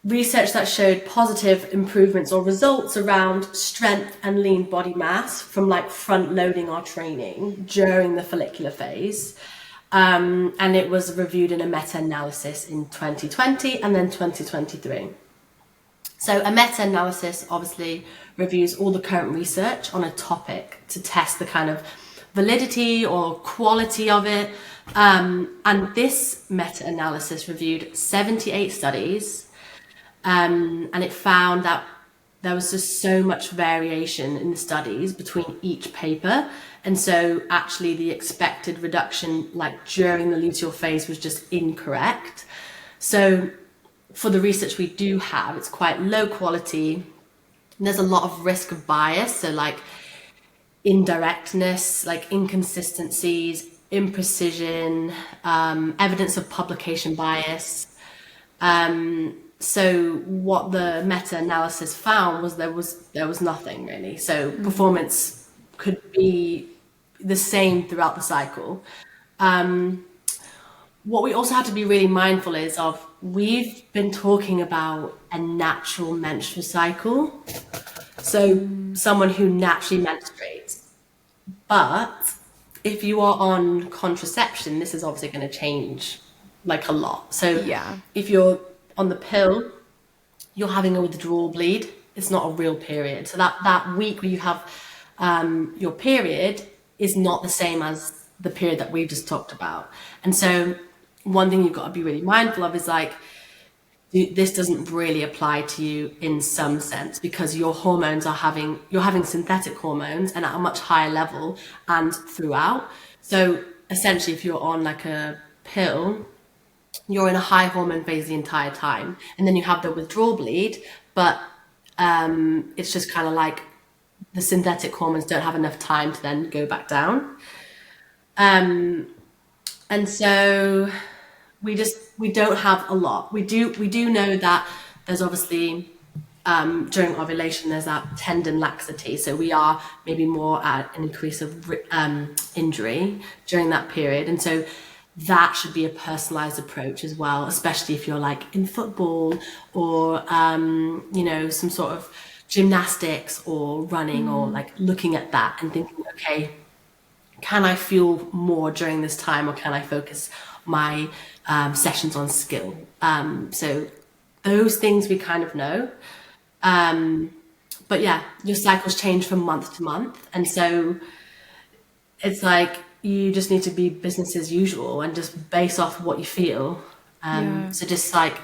research that showed positive improvements or results around strength and lean body mass from like front loading our training during the follicular phase. And it was reviewed in a meta-analysis in 2020 and then 2023. So a meta-analysis obviously reviews all the current research on a topic to test the kind of validity or quality of it. And this meta-analysis reviewed 78 studies, and it found that there was just so much variation in the studies between each paper. And so actually the expected reduction like during the luteal phase was just incorrect. So for the research we do have, it's quite low quality. There's a lot of risk of bias, so like indirectness, like inconsistencies, imprecision, evidence of publication bias. So what the meta-analysis found was there was nothing really. So performance could be the same throughout the cycle. What we also have to be really mindful is of, we've been talking about a natural menstrual cycle. So someone who naturally menstruates. But if you are on contraception, this is obviously going to change like a lot. So Yeah. if you're on the pill, you're having a withdrawal bleed. It's not a real period. So that week where you have your period is not the same as the period that we've just talked about. And so one thing you've got to be really mindful of is like, this doesn't really apply to you in some sense, because your hormones you're having synthetic hormones and at a much higher level and throughout. So essentially, if you're on like a pill, you're in a high hormone phase the entire time, and then you have the withdrawal bleed, but it's just kind of like the synthetic hormones don't have enough time to then go back down. And so we don't have a lot. We do know that there's obviously during ovulation there's that tendon laxity, so we are maybe more at an increase of injury during that period, and so that should be a personalized approach as well, especially if you're like in football or some sort of gymnastics or running, or like looking at that and thinking, okay, can I feel more during this time, or can I focus my sessions on skill? So those things we kind of know. But yeah, your cycles change from month to month. And so it's like, you just need to be business as usual and just base off what you feel. So just like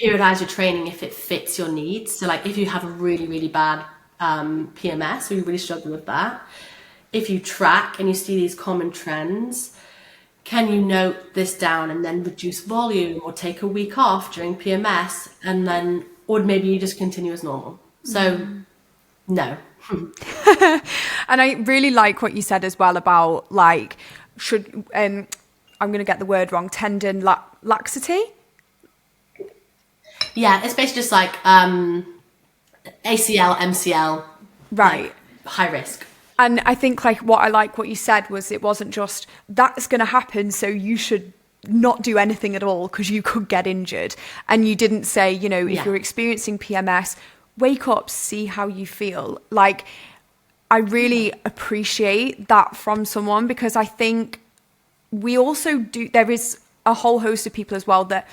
periodize your training if it fits your needs. So like if you have a really, really bad PMS, or you really struggle with that, if you track and you see these common trends, can you note this down and then reduce volume or take a week off during PMS, and then, or maybe you just continue as normal? So no. And I really like what you said as well about like, I'm going to get the word wrong, tendon laxity. Yeah, it's basically just like ACL, MCL, right? Like high risk. And I think like what you said was, it wasn't just that's going to happen, so you should not do anything at all because you could get injured. And you didn't say, if you're experiencing PMS, wake up, see how you feel. Like, I really appreciate that from someone, because I think we also do, there is a whole host of people as well that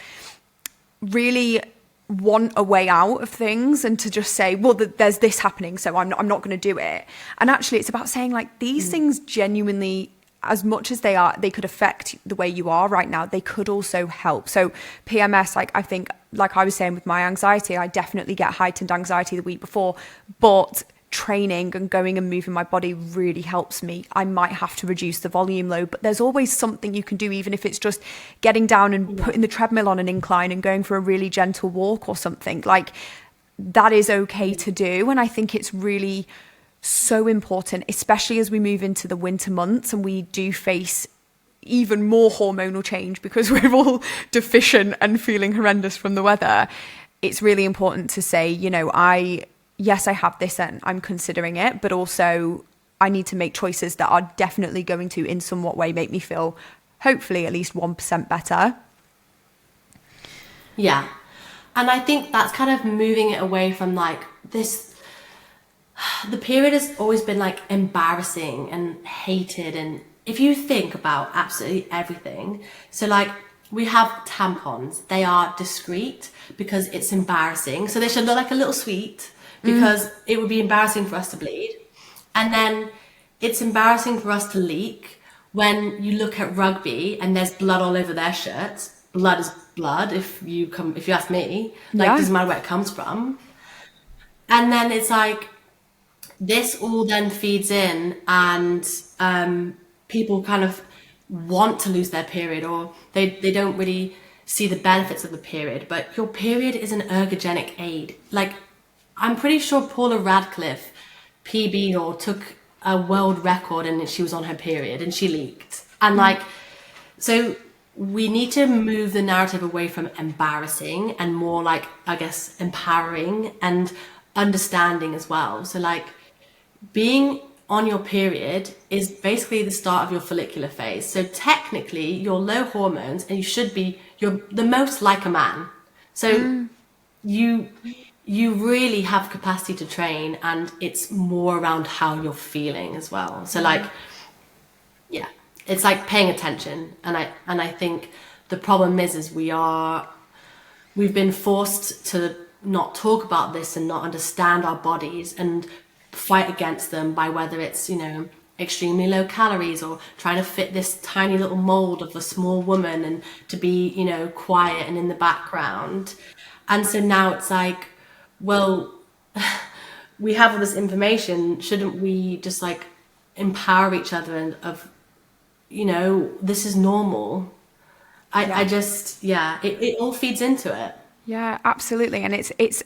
really want a way out of things, and to just say, well, there's this happening, so I'm not going to do it. And actually it's about saying like, these things genuinely, as much as they could affect the way you are right now, they could also help. So PMS, like I think, like I was saying with my anxiety, I definitely get heightened anxiety the week before, but training and going and moving my body really helps me. I might have to reduce the volume load, but there's always something you can do, even if it's just getting down and putting the treadmill on an incline and going for a really gentle walk or something. Like, that is okay to do. And I think it's really so important, especially as we move into the winter months and we do face even more hormonal change because we're all deficient and feeling horrendous from the weather. It's really important to say, yes, I have this and I'm considering it, but also I need to make choices that are definitely going to, in somewhat way, make me feel hopefully at least 1% better. Yeah. And I think that's kind of moving it away from like this. The period has always been like embarrassing and hated. And if you think about absolutely everything, so like we have tampons, they are discreet because it's embarrassing. So they should look like a little sweet, because it would be embarrassing for us to bleed. And then it's embarrassing for us to leak when you look at rugby and there's blood all over their shirts. Blood is blood, if you ask me. Like, doesn't matter where it comes from. And then it's like, this all then feeds in, and people kind of want to lose their period, or they don't really see the benefits of the period. But your period is an ergogenic aid. Like, I'm pretty sure Paula Radcliffe PB'd or took a world record and she was on her period and she leaked. And like, so we need to move the narrative away from embarrassing and more like, I guess, empowering and understanding as well. So like, being on your period is basically the start of your follicular phase. So technically you're low hormones and you're the most like a man. So you really have capacity to train, and it's more around how you're feeling as well. So like, yeah, it's like paying attention. And I think the problem is we've been forced to not talk about this and not understand our bodies and fight against them by whether it's, extremely low calories or trying to fit this tiny little mold of a small woman and to be, quiet and in the background. And so now it's like, well, we have all this information. Shouldn't we just like empower each other and this is normal. I just, it all feeds into it. Yeah, absolutely. And it's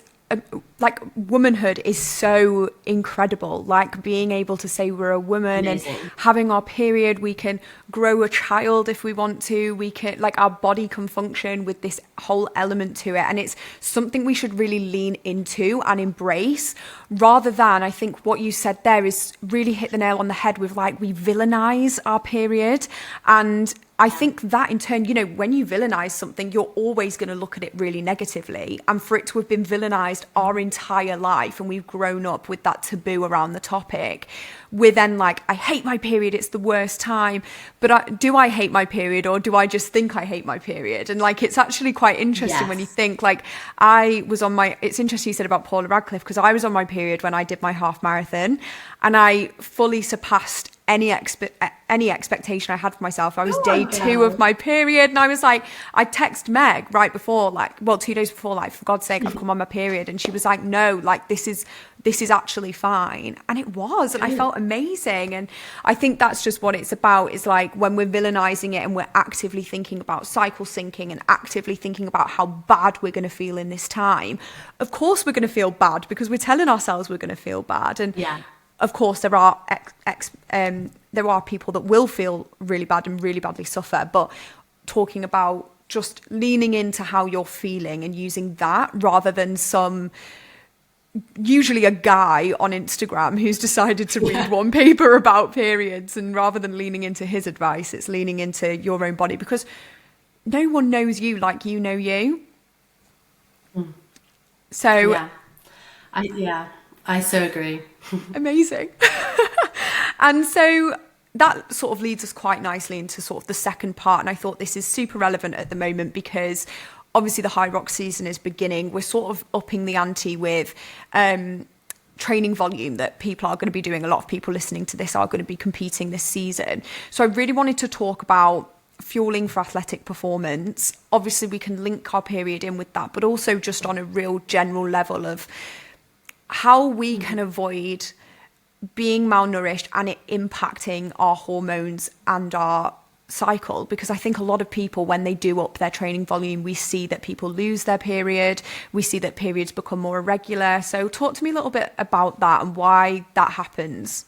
like womanhood is so incredible. Like being able to say we're a woman. Amazing. And having our period, we can grow a child if we want to. We can, like, our body can function with this whole element to it. And it's something we should really lean into and embrace, rather than, I think what you said there is really hit the nail on the head with, like, we villainize our period. And I think that in turn, when you villainize something, you're always going to look at it really negatively. And for it to have been villainized our entire life, and we've grown up with that taboo around the topic, we're then like, I hate my period, it's the worst time. But do I hate my period, or do I just think I hate my period? And like, it's actually quite interesting when you think, like, it's interesting you said about Paula Radcliffe, because I was on my period when I did my half marathon, and I fully surpassed any expectation I had for myself. I was day 2 of my period, and I was like, I text Meg right before, 2 days before, like, for God's sake, I've come on my period. And she was like, no, like, this is actually fine. And it was, and I felt amazing. And I think that's just what it's about, is like, when we're villainizing it and we're actively thinking about cycle syncing and actively thinking about how bad we're going to feel in this time, of course we're going to feel bad, because we're telling ourselves we're going to feel bad. And of course, there are people that will feel really bad and really badly suffer. But talking about just leaning into how you're feeling and using that, rather than usually a guy on Instagram who's decided to read one paper about periods, and rather than leaning into his advice, it's leaning into your own body, because no one knows you like you know you. So I so agree. Amazing. And so that sort of leads us quite nicely into sort of the second part. And I thought this is super relevant at the moment, because obviously the high rock season is beginning. We're sort of upping the ante with training volume that people are going to be doing. A lot of people listening to this are going to be competing this season. So I really wanted to talk about fueling for athletic performance. Obviously we can link our period in with that, but also just on a real general level of how we can avoid being malnourished and it impacting our hormones and our cycle. Because I think a lot of people, when they do up their training volume, we see that people lose their period. We see that periods become more irregular. So talk to me a little bit about that and why that happens.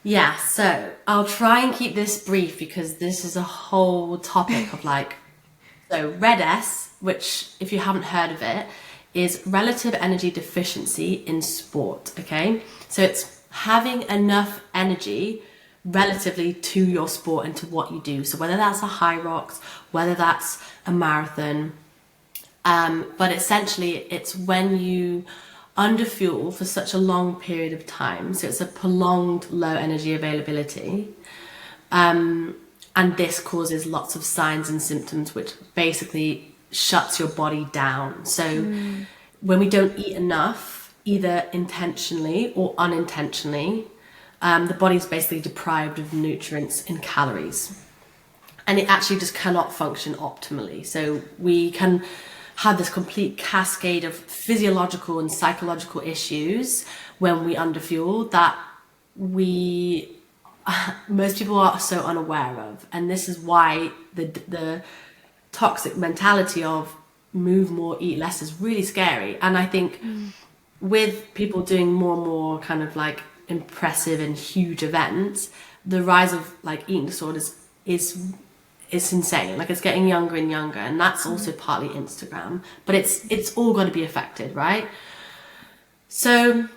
Yeah, so I'll try and keep this brief, because this is a whole topic of so RED-S, which, if you haven't heard of it, is relative energy deficiency in sport, okay? So it's having enough energy relatively to your sport and to what you do. So whether that's a high rocks, whether that's a marathon, but essentially it's when you underfuel for such a long period of time. So it's a prolonged low energy availability. And this causes lots of signs and symptoms, which basically shuts your body down. So when we don't eat enough, either intentionally or unintentionally, the body's basically deprived of nutrients and calories, and it actually just cannot function optimally. So we can have this complete cascade of physiological and psychological issues when we underfuel that most people are so unaware of. And this is why the toxic mentality of move more, eat less is really scary. And I think with people doing more and more kind of like impressive and huge events, the rise of like eating disorders is insane. Like, it's getting younger and younger, and that's also partly Instagram, but it's all going to be affected, right? So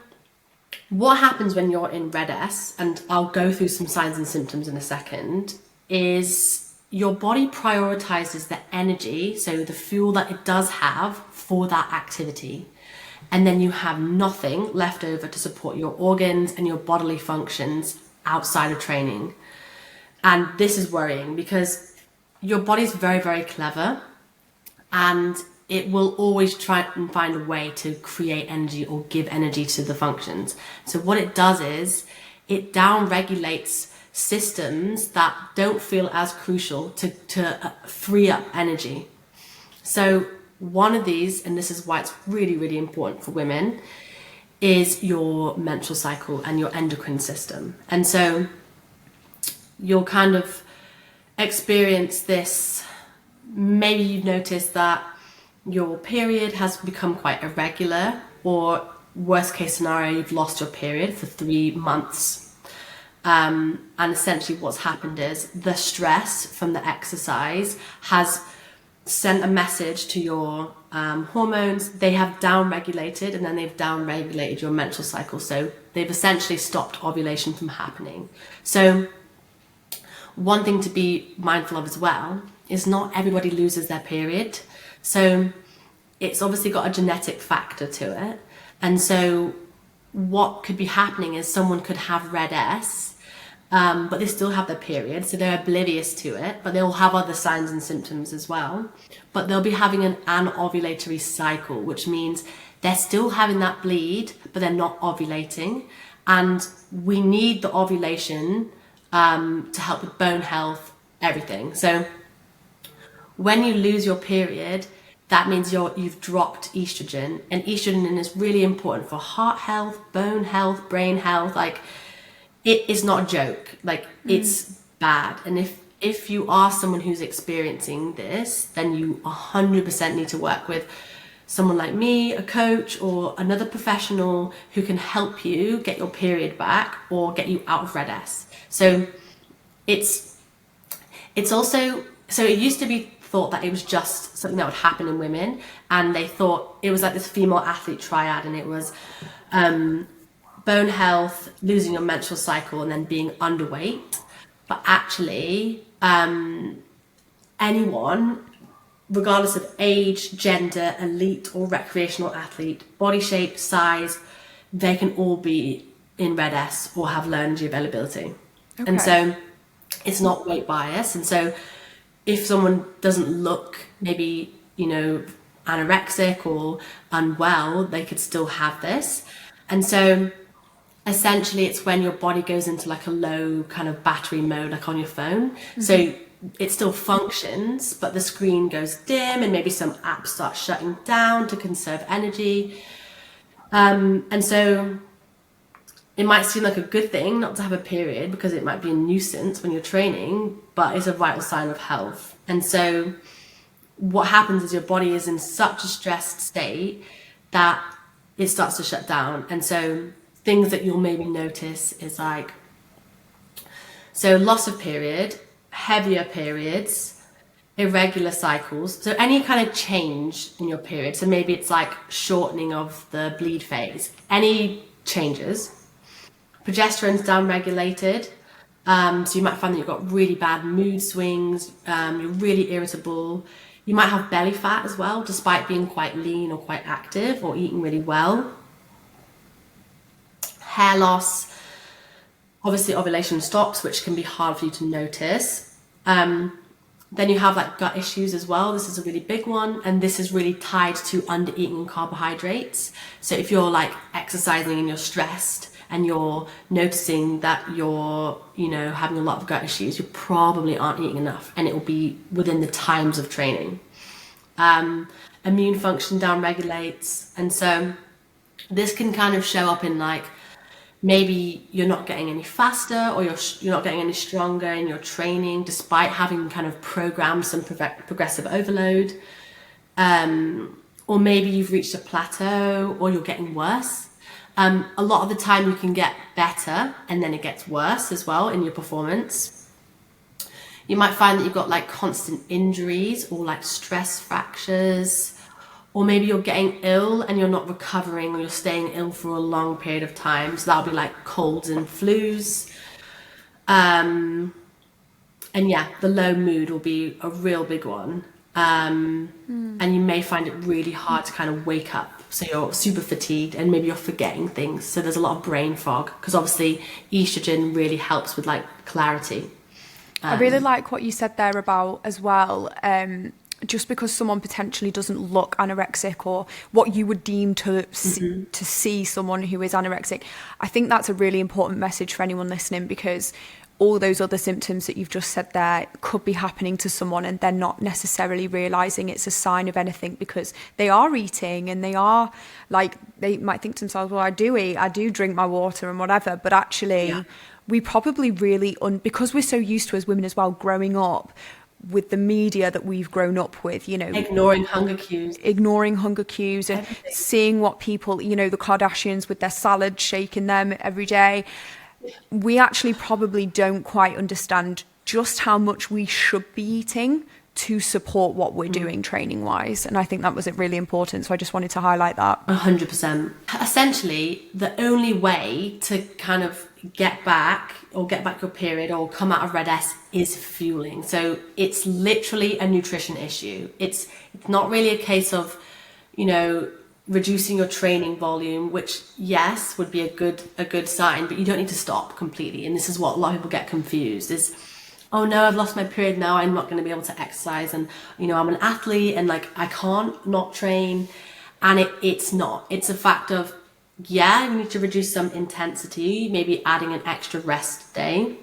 what happens when you're in RED-S, and I'll go through some signs and symptoms in a second, is your body prioritizes the energy, so the fuel that it does have for that activity. And then you have nothing left over to support your organs and your bodily functions outside of training. And this is worrying, because your body's very, very clever, and it will always try and find a way to create energy or give energy to the functions. So what it does is it down regulates systems that don't feel as crucial to free up energy. So one of these, and this is why it's really, really important for women, is your menstrual cycle and your endocrine system. And so you'll kind of experience this. Maybe you've noticed that your period has become quite irregular, or worst case scenario, you've lost your period for 3 months. And essentially what's happened is the stress from the exercise has sent a message to your hormones. They have down-regulated, and then they've down-regulated your menstrual cycle. So they've essentially stopped ovulation from happening. So one thing to be mindful of as well is not everybody loses their period. So it's obviously got a genetic factor to it. And so what could be happening is someone could have red S, but they still have their period, so they're oblivious to it, but they'll have other signs and symptoms as well. But they'll be having an anovulatory cycle, which means they're still having that bleed, but they're not ovulating. And we need the ovulation to help with bone health, everything. So when you lose your period, that means you've dropped estrogen, and estrogen is really important for heart health, bone health, brain health. Like, it is not a joke. Like, it's bad. And if you are someone who's experiencing this, then you 100% need to work with someone like me, a coach, or another professional who can help you get your period back or get you out of red S. So it's also, so it used to be thought that it was just something that would happen in women, and they thought it was like this female athlete triad, and it was bone health, losing your menstrual cycle, and then being underweight. But actually, anyone, regardless of age, gender, elite or recreational athlete, body shape, size, they can all be in red S or have low energy availability. Okay. And so it's not weight bias. And so if someone doesn't look maybe, anorexic or unwell, they could still have this. And so essentially it's when your body goes into like a low kind of battery mode, like on your phone. Mm-hmm. So it still functions, but the screen goes dim, and maybe some apps start shutting down to conserve energy. And so it might seem like a good thing not to have a period, because it might be a nuisance when you're training, but it's a vital sign of health. And so what happens is your body is in such a stressed state that it starts to shut down. And so things that you'll maybe notice is like, so loss of period, heavier periods, irregular cycles. So any kind of change in your period. So maybe it's like shortening of the bleed phase, any changes. Progesterone's down-regulated, so you might find that you've got really bad mood swings, you're really irritable. You might have belly fat as well, despite being quite lean or quite active or eating really well. Hair loss, obviously ovulation stops, which can be hard for you to notice. Then you have like gut issues as well. This is a really big one, and this is really tied to under eating carbohydrates. So if you're like exercising and you're stressed, and you're noticing that you're, having a lot of gut issues, you probably aren't eating enough, and it will be within the times of training. Immune function down-regulates, and so this can kind of show up in like, maybe you're not getting any faster, or you're not getting any stronger in your training, despite having kind of programmed some progressive overload. Or maybe you've reached a plateau, or you're getting worse. A lot of the time you can get better, and then it gets worse as well in your performance. You might find that you've got like constant injuries, or like stress fractures, or maybe you're getting ill and you're not recovering, or you're staying ill for a long period of time. So that'll be like colds and flus. And yeah, the low mood will be a real big one. And you may find it really hard to kind of wake up. So you're super fatigued, and maybe you're forgetting things. So there's a lot of brain fog, because obviously estrogen really helps with like clarity. I really like what you said there about as well, just because someone potentially doesn't look anorexic or what you would deem to see someone who is anorexic, I think that's a really important message for anyone listening, because all those other symptoms that you've just said there could be happening to someone and they're not necessarily realizing it's a sign of anything, because they are eating and they are like, they might think to themselves, well, I do eat, I do drink my water and whatever, but actually we probably really, because we're so used to, as women as well, growing up with the media that we've grown up with, you know, ignoring hunger cues and everything. Seeing what people, you know, the Kardashians with their salad shaking them every day, we actually probably don't quite understand just how much we should be eating to support what we're doing training wise. And I think that was really important. So I just wanted to highlight that. 100%. Essentially, the only way to kind of get back your period or come out of red S is fueling. So it's literally a nutrition issue. It's not really a case of, you know, reducing your training volume, which yes would be a good sign, but you don't need to stop completely. And this is what a lot of people get confused is, oh no, I've lost my period, now I'm not going to be able to exercise, and you know, I'm an athlete and like I can't not train. And it's not. It's a fact of, yeah, you need to reduce some intensity, maybe adding an extra rest day,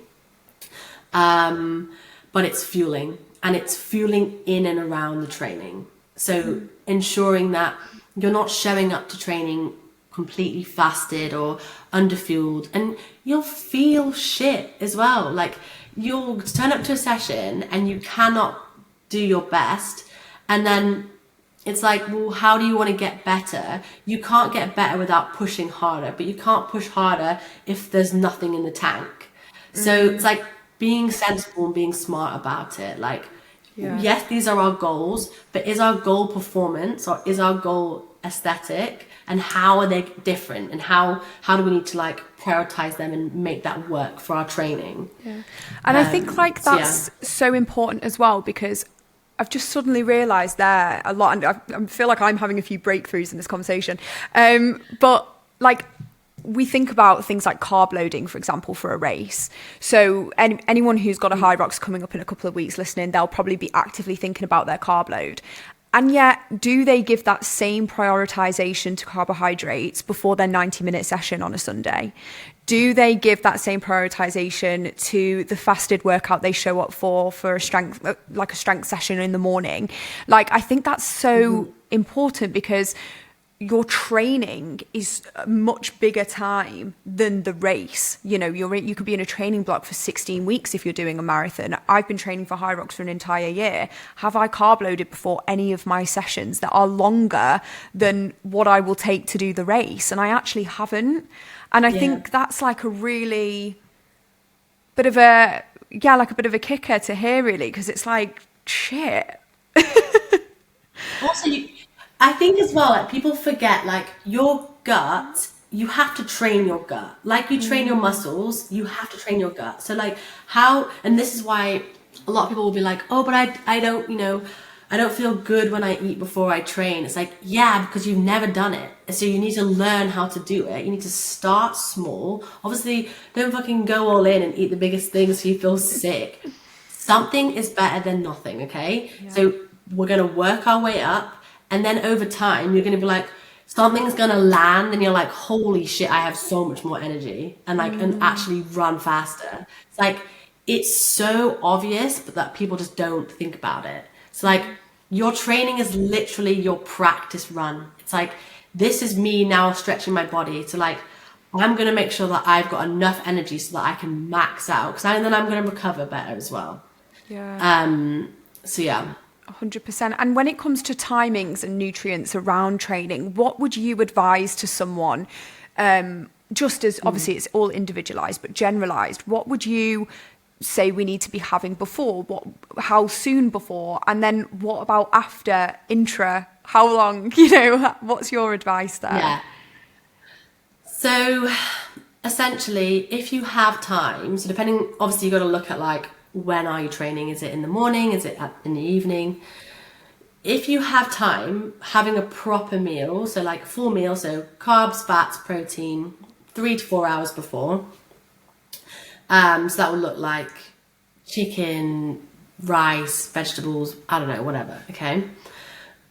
but it's fueling, and it's fueling in and around the training. So ensuring that you're not showing up to training completely fasted or underfueled, and you'll feel shit as well. Like, you'll turn up to a session and you cannot do your best, and then it's like, well, how do you want to get better? You can't get better without pushing harder, but you can't push harder if there's nothing in the tank. So it's like being sensible and being smart about it. Like, yes, these are our goals, but is our goal performance or is our goal aesthetic? And how are they different? And how do we need to like prioritize them and make that work for our training? Yeah. And I think like that's so important as well, because I've just suddenly realized there a lot, and I feel like I'm having a few breakthroughs in this conversation. But like, we think about things like carb loading, for example, for a race. So anyone who's got a high rocks coming up in a couple of weeks listening, they'll probably be actively thinking about their carb load. And yet, do they give that same prioritization to carbohydrates before their 90-minute session on a Sunday? Do they give that same prioritization to the fasted workout they show up for a strength, like a strength session in the morning? Like, I think that's so important, because your training is a much bigger time than the race. You know, you could be in a training block for 16 weeks if you're doing a marathon. I've been training for high rocks for an entire year. Have I carb loaded before any of my sessions that are longer than what I will take to do the race? And I actually haven't. And I think that's like a really bit of a kicker to hear, really, because it's like, shit. Also, I think as well, like, people forget, like, your gut, you have to train your gut. Like you train your muscles, you have to train your gut. So like and this is why a lot of people will be like, oh, but I don't, you know, I don't feel good when I eat before I train. It's like, yeah, because you've never done it. So you need to learn how to do it. You need to start small. Obviously, don't fucking go all in and eat the biggest things so you feel sick. Something is better than nothing, okay? Yeah. So we're going to work our way up. And then over time, you're going to be like, something's going to land and you're like, holy shit, I have so much more energy, and like, and actually run faster. It's like, it's so obvious, but that people just don't think about it. So like, your training is literally your practice run. It's like, this is me now stretching my body to like, I'm going to make sure that I've got enough energy so that I can max out, because then I'm going to recover better as well. Yeah. So yeah. 100%. And when it comes to timings and nutrients around training, what would you advise to someone, just as obviously it's all individualized, but generalized? What would you say we need to be having before? How soon before? And then what about after, intra? How long? You know, what's your advice there? Yeah. So essentially, if you have time, so depending, obviously you've got to look at like, when are you training? Is it in the morning? Is it in the evening? If you have time, having a proper meal, so like full meal, so carbs, fats, protein, 3 to 4 hours before. So that would look like chicken, rice, vegetables, I don't know, whatever, okay?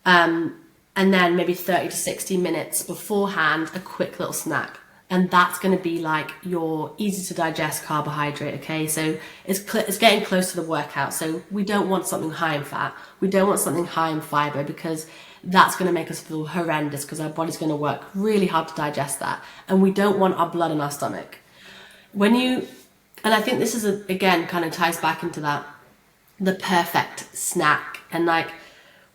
And then maybe 30 to 60 minutes beforehand, a quick little snack. And that's going to be like your easy to digest carbohydrate, okay? So it's getting close to the workout. So we don't want something high in fat. We don't want something high in fiber, because that's going to make us feel horrendous, because our body's going to work really hard to digest that. And we don't want our blood in our stomach. And I think this is, again, kind of ties back into that, the perfect snack. And like,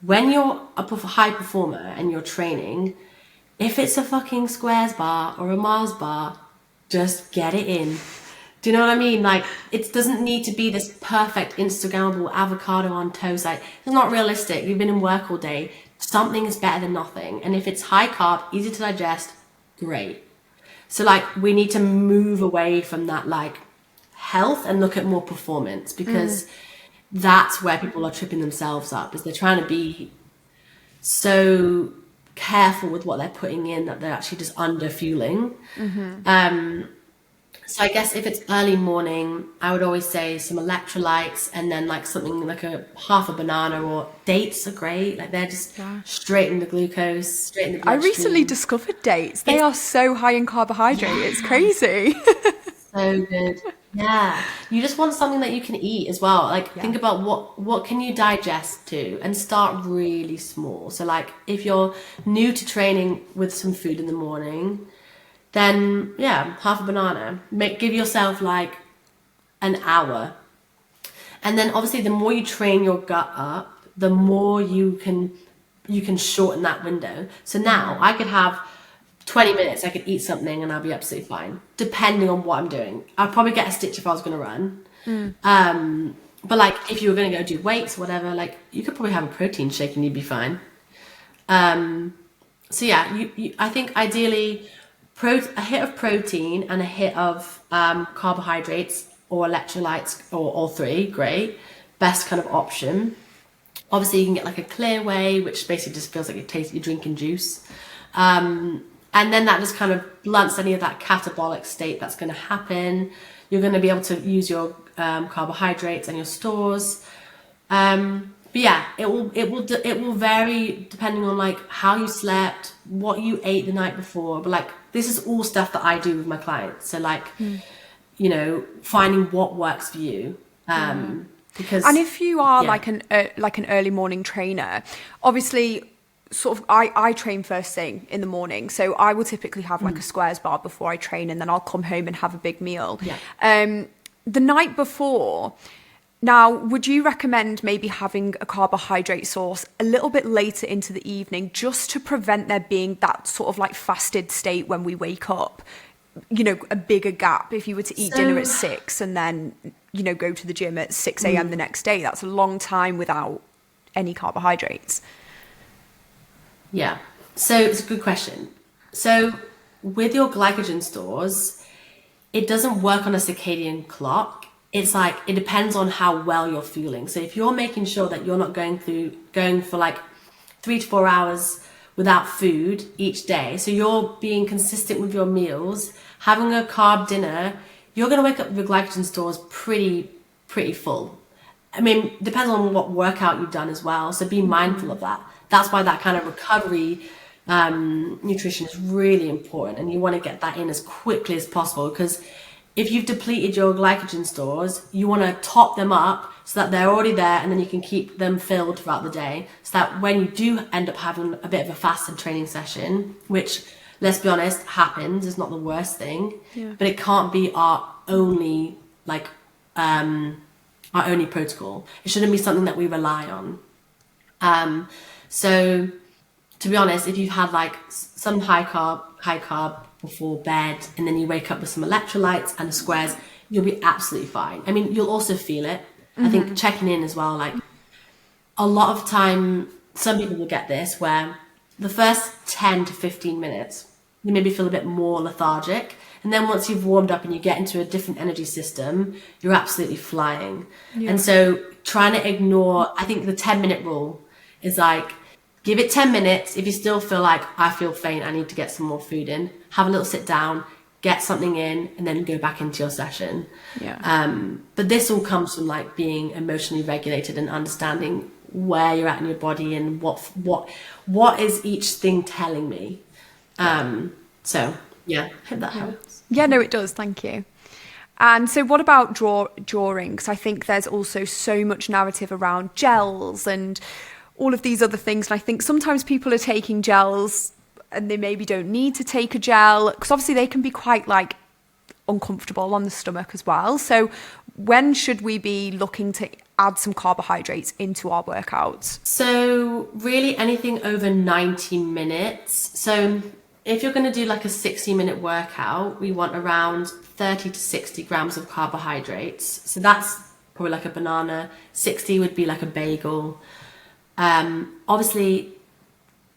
when you're a high performer and you're training, if it's a fucking Squares bar or a Mars bar, just get it in. Do you know what I mean? Like, it doesn't need to be this perfect Instagrammable avocado on toast. Like, it's not realistic. You've been in work all day. Something is better than nothing. And if it's high carb, easy to digest, great. So like, we need to move away from that like health and look at more performance, because that's where people are tripping themselves up, is they're trying to be so careful with what they're putting in that they're actually just under fueling. So I guess if it's early morning, I would always say some electrolytes, and then like something like half a banana, or dates are great. Like, they're just straight in the glucose, straight in the bloodstream. I recently discovered dates. They are so high in carbohydrate. It's crazy. So good. Yeah, you just want something that you can eat as well. Like, think about what can you digest to, and start really small. So like, if you're new to training with some food in the morning, then half a banana. Give yourself like an hour, and then obviously the more you train your gut up, the more you can shorten that window. So now I could have 20 minutes, I could eat something and I'll be absolutely fine, depending on what I'm doing. I'd probably get a stitch if I was going to run. But like, if you were going to go do weights or whatever, like, you could probably have a protein shake and you'd be fine. So yeah, I think ideally a hit of protein and a hit of carbohydrates or electrolytes, or all three, great. Best kind of option. Obviously you can get like a clear whey, which basically just feels like you're drinking juice. And then that just kind of blunts any of that catabolic state that's going to happen. You're going to be able to use your carbohydrates and your stores. But yeah, it will vary depending on like how you slept, what you ate the night before. But like, this is all stuff that I do with my clients. So like, you know, finding what works for you. Because, and if you are like an early morning trainer, obviously, sort of, I train first thing in the morning, so I will typically have like a Squares bar before I train, and then I'll come home and have a big meal. The night before, now, would you recommend maybe having a carbohydrate source a little bit later into the evening, just to prevent there being that sort of like fasted state when we wake up? You know, a bigger gap. If you were to eat dinner at 6 and then, you know, go to the gym at 6 a.m. the next day, that's a long time without any carbohydrates. Yeah, so it's a good question. So with your glycogen stores, it doesn't work on a circadian clock. It's like, it depends on how well you're feeling. So if you're making sure that you're not going for like 3 to 4 hours without food each day, so you're being consistent with your meals, having a carb dinner, you're going to wake up with your glycogen stores pretty full. I mean, depends on what workout you've done as well. So be mindful of that. That's why that kind of recovery nutrition is really important, and you want to get that in as quickly as possible, because if you've depleted your glycogen stores, you want to top them up so that they're already there, and then you can keep them filled throughout the day, so that when you do end up having a bit of a fasted training session, which, let's be honest, happens, is not the worst thing, but it can't be our only protocol. It shouldn't be something that we rely on. So to be honest, if you've had like some high carb before bed, and then you wake up with some electrolytes and the Squares, you'll be absolutely fine. I mean, you'll also feel it. I think checking in as well, like, a lot of time, some people will get this, where the first 10 to 15 minutes, you maybe feel a bit more lethargic. And then once you've warmed up and you get into a different energy system, you're absolutely flying. And so trying to ignore, I think the 10-minute rule is like, give it 10 minutes. If you still feel like, I feel faint, I need to get some more food in, have a little sit down, get something in, and then go back into your session. Yeah. But this all comes from like being emotionally regulated and understanding where you're at in your body and what is each thing telling me. So yeah, hope that helps. Yeah, no, it does. Thank you. And so what about drawing? Because I think there's also so much narrative around gels and all of these other things. And I think sometimes people are taking gels and they maybe don't need to take a gel, because obviously they can be quite like uncomfortable on the stomach as well. So when should we be looking to add some carbohydrates into our workouts? So really anything over 90 minutes. So if you're going to do like a 60-minute workout, we want around 30 to 60 grams of carbohydrates. So that's probably like a banana. 60 would be like a bagel. Obviously,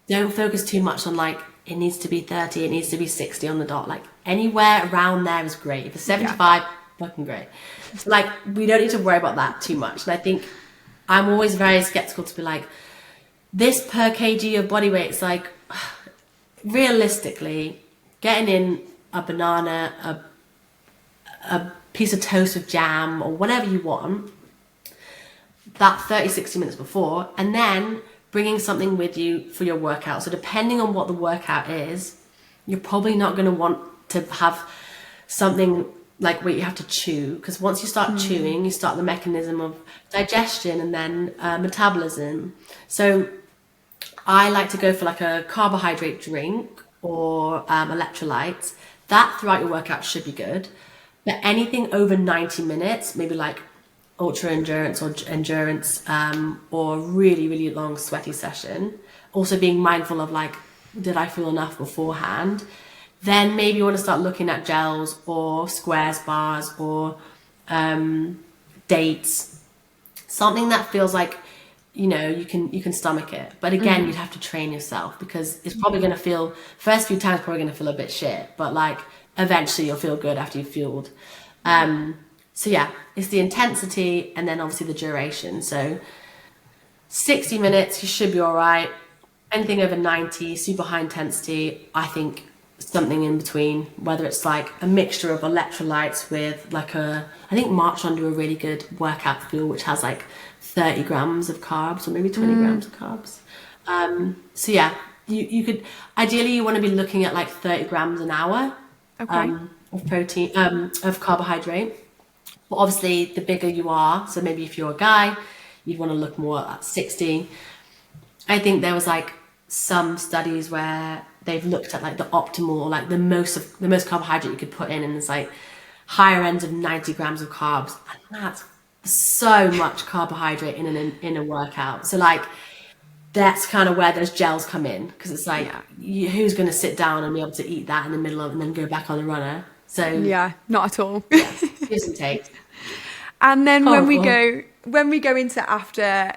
don't focus too much on like, it needs to be 30, it needs to be 60 on the dot. Like anywhere around there is great. If it's 75, fucking great. Like we don't need to worry about that too much. And I think I'm always very skeptical to be like, this per kg of body weight is like, realistically, getting in a banana, a piece of toast with jam or whatever you want, that 30, 60 minutes before, and then bringing something with you for your workout. So depending on what the workout is, you're probably not going to want to have something like where you have to chew, because once you start chewing, you start the mechanism of digestion and then metabolism. So I like to go for like a carbohydrate drink or electrolytes. That throughout your workout should be good. But anything over 90 minutes, maybe like ultra endurance or endurance or really, really long sweaty session, also being mindful of like, did I feel enough beforehand? Then maybe you want to start looking at gels or squares bars or dates, something that feels like, you know, you can stomach it. But again, you'd have to train yourself, because it's probably going to feel, first few times probably going to feel a bit shit, but like eventually you'll feel good after you've fueled. So yeah, it's the intensity and then obviously the duration. So 60 minutes, you should be all right. Anything over 90, super high intensity, I think something in between, whether it's like a mixture of electrolytes with like I think Marchon do a really good workout fuel, which has like 30 grams of carbs or maybe 20 grams of carbs. So yeah, you could, ideally you want to be looking at like 30 grams an hour of protein, of carbohydrate. But obviously the bigger you are, so maybe if you're a guy, you'd want to look more at 60. I think there was like some studies where they've looked at like the optimal, like the most carbohydrate you could put in, and it's like higher ends of 90 grams of carbs, and that's so much carbohydrate in a workout. So like that's kind of where those gels come in, because it's like who's going to sit down and be able to eat that in the middle of and then go back on the runner? So yeah, not at all. Gives and takes. And then when we go into after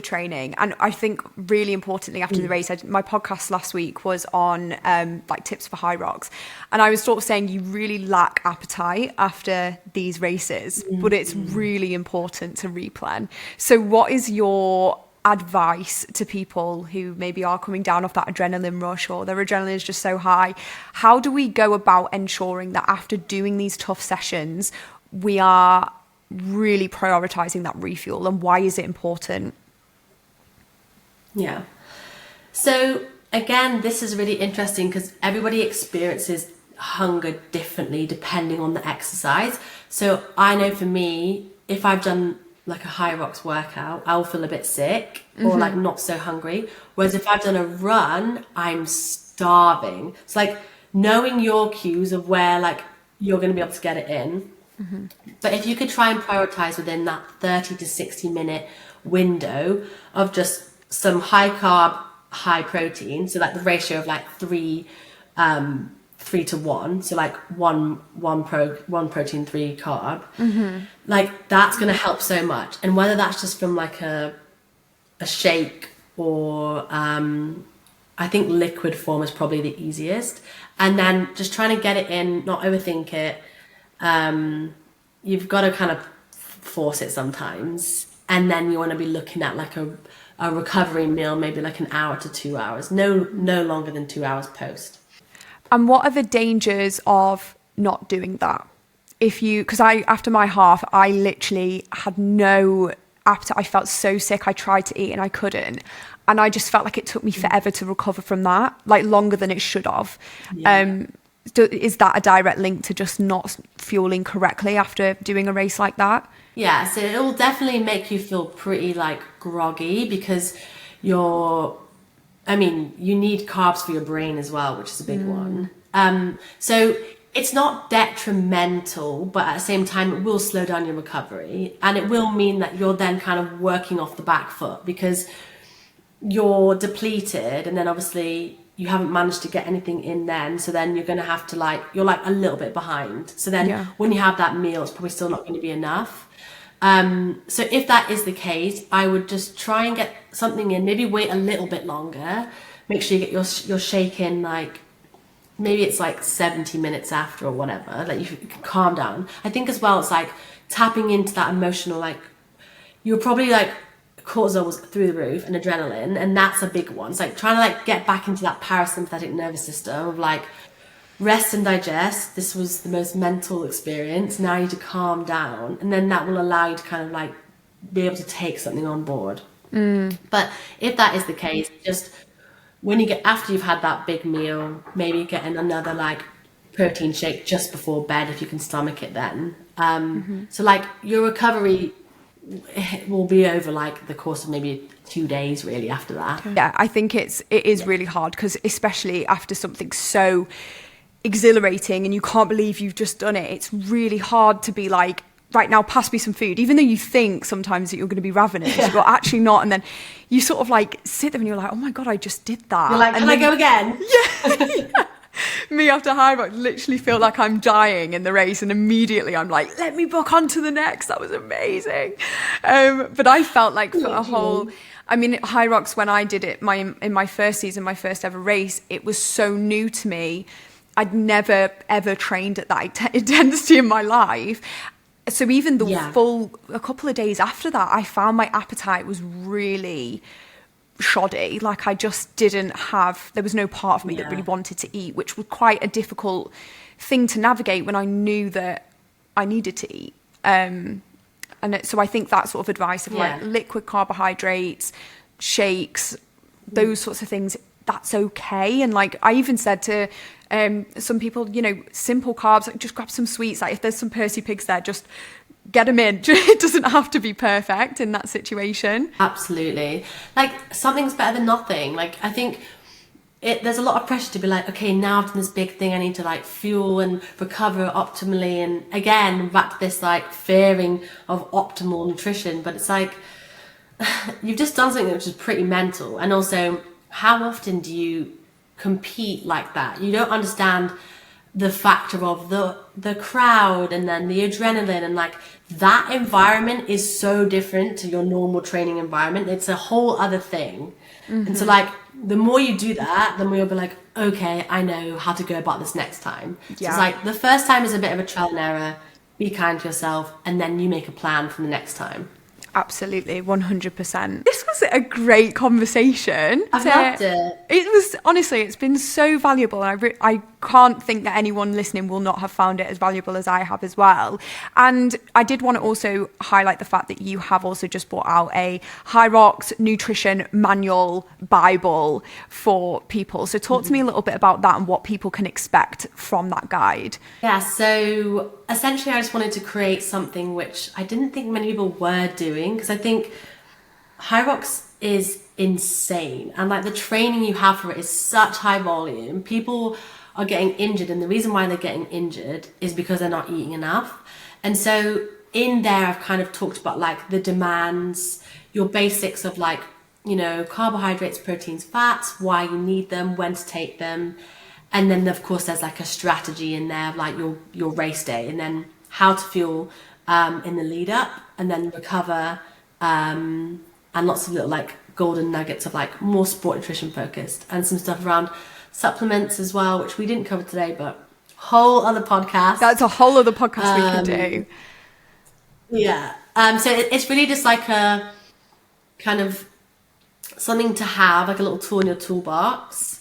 training, and I think really importantly after the race, my podcast last week was on like tips for high rocks, and I was sort of saying you really lack appetite after these races, but it's really important to replen. So what is your advice to people who maybe are coming down off that adrenaline rush, or their adrenaline is just so high? How do we go about ensuring that after doing these tough sessions we are really prioritizing that refuel, and why is it important? Yeah. So again, this is really interesting because everybody experiences hunger differently depending on the exercise. So I know for me, if I've done like a high rocks workout, I'll feel a bit sick or like not so hungry. Whereas if I've done a run, I'm starving. It's like knowing your cues of where like you're going to be able to get it in. But if you could try and prioritize within that 30 to 60 minute window of just some high carb, high protein, so like the ratio of like 3 to 1, so like one protein, 3 carb, like that's going to help so much. And whether that's just from like a shake or I think liquid form is probably the easiest, and then just trying to get it in, not overthink it. You've got to kind of force it sometimes, and then you want to be looking at like a recovery meal, maybe like an hour to 2 hours, no longer than 2 hours post. And what are the dangers of not doing that? Because after my half, I literally had no appetite. I felt so sick. I tried to eat and I couldn't. And I just felt like it took me forever to recover from that, like longer than it should have. Yeah. Is that a direct link to just not fueling correctly after doing a race like that? Yeah, so it will definitely make you feel pretty like groggy because you need carbs for your brain as well, which is a big one. So it's not detrimental, but at the same time, it will slow down your recovery, and it will mean that you're then kind of working off the back foot because you're depleted, and then obviously you haven't managed to get anything in then, so then you're going to have to you're like a little bit behind. So then when you have that meal, it's probably still not going to be enough. So if that is the case, I would just try and get something in, maybe wait a little bit longer, make sure you get your shake in, like maybe it's like 70 minutes after or whatever, like you can calm down. I think as well, it's like tapping into that emotional, like you're probably like cortisol was through the roof and adrenaline, and that's a big one. It's like trying to like get back into that parasympathetic nervous system of like rest and digest. This was the most mental experience. Now you need to calm down, and then that will allow you to kind of like be able to take something on board. But if that is the case, just when you get after you've had that big meal, maybe getting another like protein shake just before bed if you can stomach it then. So like your recovery will be over like the course of maybe 2 days really after that. Yeah, I think it is really hard because especially after something so exhilarating and you can't believe you've just done it, it's really hard to be like, right now pass me some food, even though you think sometimes that you're going to be ravenous, but actually not. And then you sort of like sit there and you're like, oh my God, I just did that. You're like, and can I go again? Yeah. Me after high rock literally feel like I'm dying in the race, and immediately I'm like, let me book on to the next. That was amazing. But I felt like for a whole, I mean, high rocks, when I did it in my first season, my first ever race, it was so new to me. I'd never ever trained at that intensity in my life. So even a couple of days after that, I found my appetite was really shoddy. Like I just didn't have, there was no part of me that really wanted to eat, which was quite a difficult thing to navigate when I knew that I needed to eat. So I think that sort of advice of like liquid carbohydrates, shakes, those sorts of things, that's okay. And like I even said to some people, simple carbs, like just grab some sweets. Like if there's some Percy pigs there, just get them in. It doesn't have to be perfect in that situation. Absolutely. Like something's better than nothing. Like I think there's a lot of pressure to be like, okay, now I've done this big thing, I need to like fuel and recover optimally. And again, back to this like fearing of optimal nutrition. But it's like, you've just done something which is pretty mental. And also, how often do you compete like that? You don't understand the factor of the crowd and then the adrenaline, and like that environment is so different to your normal training environment. It's a whole other thing. And so like the more you do that, the more you'll be like, okay, I know how to go about this next time. So it's like the first time is a bit of a trial and error. Be kind to yourself, and then you make a plan for the next time. Absolutely, 100%. This was a great conversation. I've loved it. It was, honestly, it's been so valuable. And I can't think that anyone listening will not have found it as valuable as I have as well. And I did want to also highlight the fact that you have also just brought out a High Rocks nutrition manual Bible for people. So talk to me a little bit about that and what people can expect from that guide. Yeah, so essentially I just wanted to create something which I didn't think many people were doing, because I think High Rocks is insane, and like the training you have for it is such high volume. People are getting injured, and the reason why they're getting injured is because they're not eating enough. And so in there I've kind of talked about like the demands, your basics of like, carbohydrates, proteins, fats, why you need them, when to take them. And then of course there's like a strategy in there of like your race day, and then how to fuel in the lead up, and then recover, and lots of little like golden nuggets of like more sport nutrition focused, and some stuff around supplements as well, which we didn't cover today, but whole other podcast. That's a whole other podcast we can do. Yeah. So it's really just like a kind of something to have, like a little tool in your toolbox.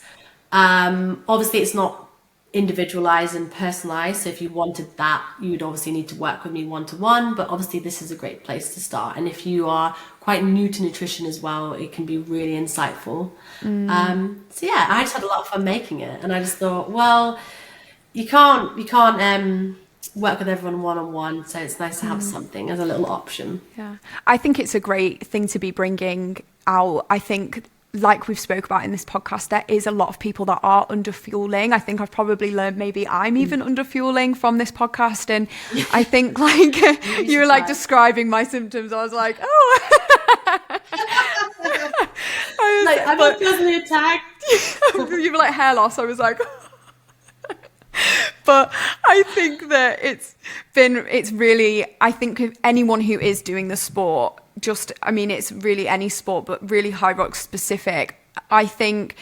Obviously it's not individualized and personalized. So if you wanted that, you would obviously need to work with me one-to-one, but obviously this is a great place to start. And if you are quite new to nutrition as well, it can be really insightful. So yeah, I just had a lot of fun making it, and I just thought, well, you can't work with everyone one-on-one, so it's nice to have something as a little option. Yeah, I think it's a great thing to be bringing out. I think, like we've spoke about in this podcast, there is a lot of people that are under fueling. I think I've probably learned maybe I'm even under fueling from this podcast. And I think like you were like describing my symptoms. I was like, oh, I'm not personally attacked. You were like hair loss. I was like, but I think that it's really, I think of anyone who is doing the sport, it's really any sport, but really high rock specific. I think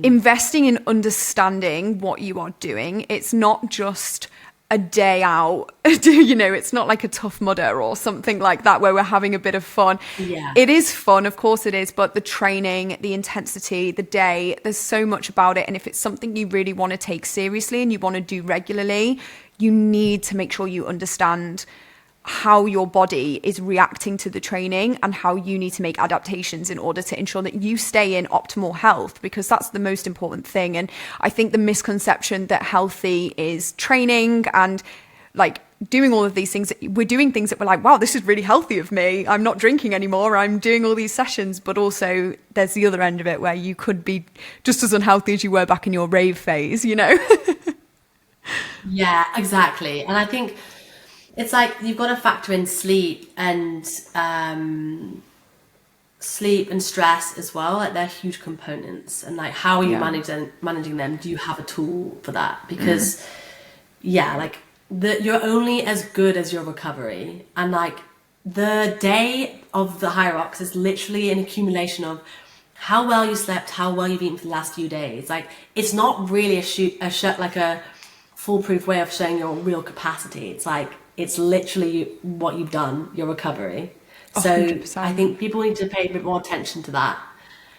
investing in understanding what you are doing, it's not just a day out, it's not like a Tough Mudder or something like that where we're having a bit of fun. Yeah. It is fun, of course it is, but the training, the intensity, the day, there's so much about it. And if it's something you really want to take seriously and you want to do regularly, you need to make sure you understand how your body is reacting to the training and how you need to make adaptations in order to ensure that you stay in optimal health, because that's the most important thing. And I think the misconception that healthy is training and like doing all of these things, we're doing things that we're like, wow, this is really healthy of me. I'm not drinking anymore. I'm doing all these sessions. But also there's the other end of it where you could be just as unhealthy as you were back in your rave phase, Yeah, exactly. And I think it's like you've got to factor in sleep and stress as well. Like they're huge components. And like, how are you managing them? Do you have a tool for that? Because you're only as good as your recovery. And like the day of the high rocks is literally an accumulation of how well you slept, how well you've eaten for the last few days. Like it's not really a foolproof way of showing your real capacity. It's like, it's literally what you've done, your recovery. So 100%. I think people need to pay a bit more attention to that.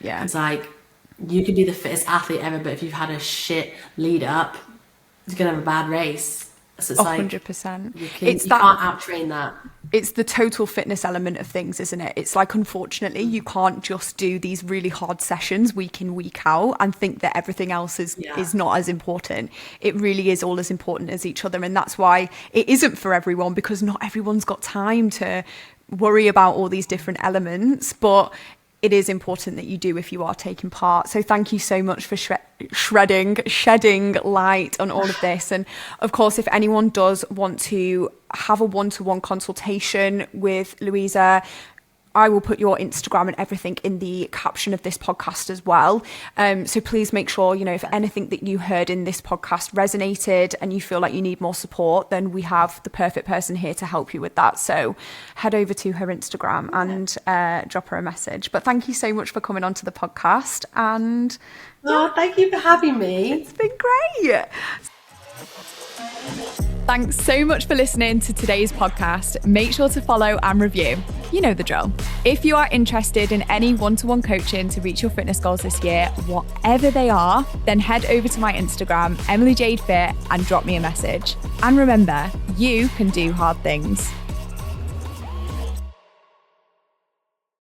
Yeah. It's like, you could be the fittest athlete ever, but if you've had a shit lead up, you're going to have a bad race. So it's 100%. You can't out-train that. It's the total fitness element of things, isn't it? It's like, unfortunately, you can't just do these really hard sessions week in, week out and think that everything else is not as important. It really is all as important as each other. And that's why it isn't for everyone, because not everyone's got time to worry about all these different elements. But it is important that you do if you are taking part. So thank you so much for shedding light on all of this. And of course, if anyone does want to have a one-to-one consultation with Louisa, I will put your Instagram and everything in the caption of this podcast as well. So please make sure, if anything that you heard in this podcast resonated and you feel like you need more support, then we have the perfect person here to help you with that. So head over to her Instagram and drop her a message. But thank you so much for coming onto the podcast. And thank you for having me. It's been great. Thanks so much for listening to today's podcast. Make sure to follow and review. You know the drill. If you are interested in any one-to-one coaching to reach your fitness goals this year, whatever they are, then head over to my Instagram, EmilyJadeFit, and drop me a message. And remember, you can do hard things.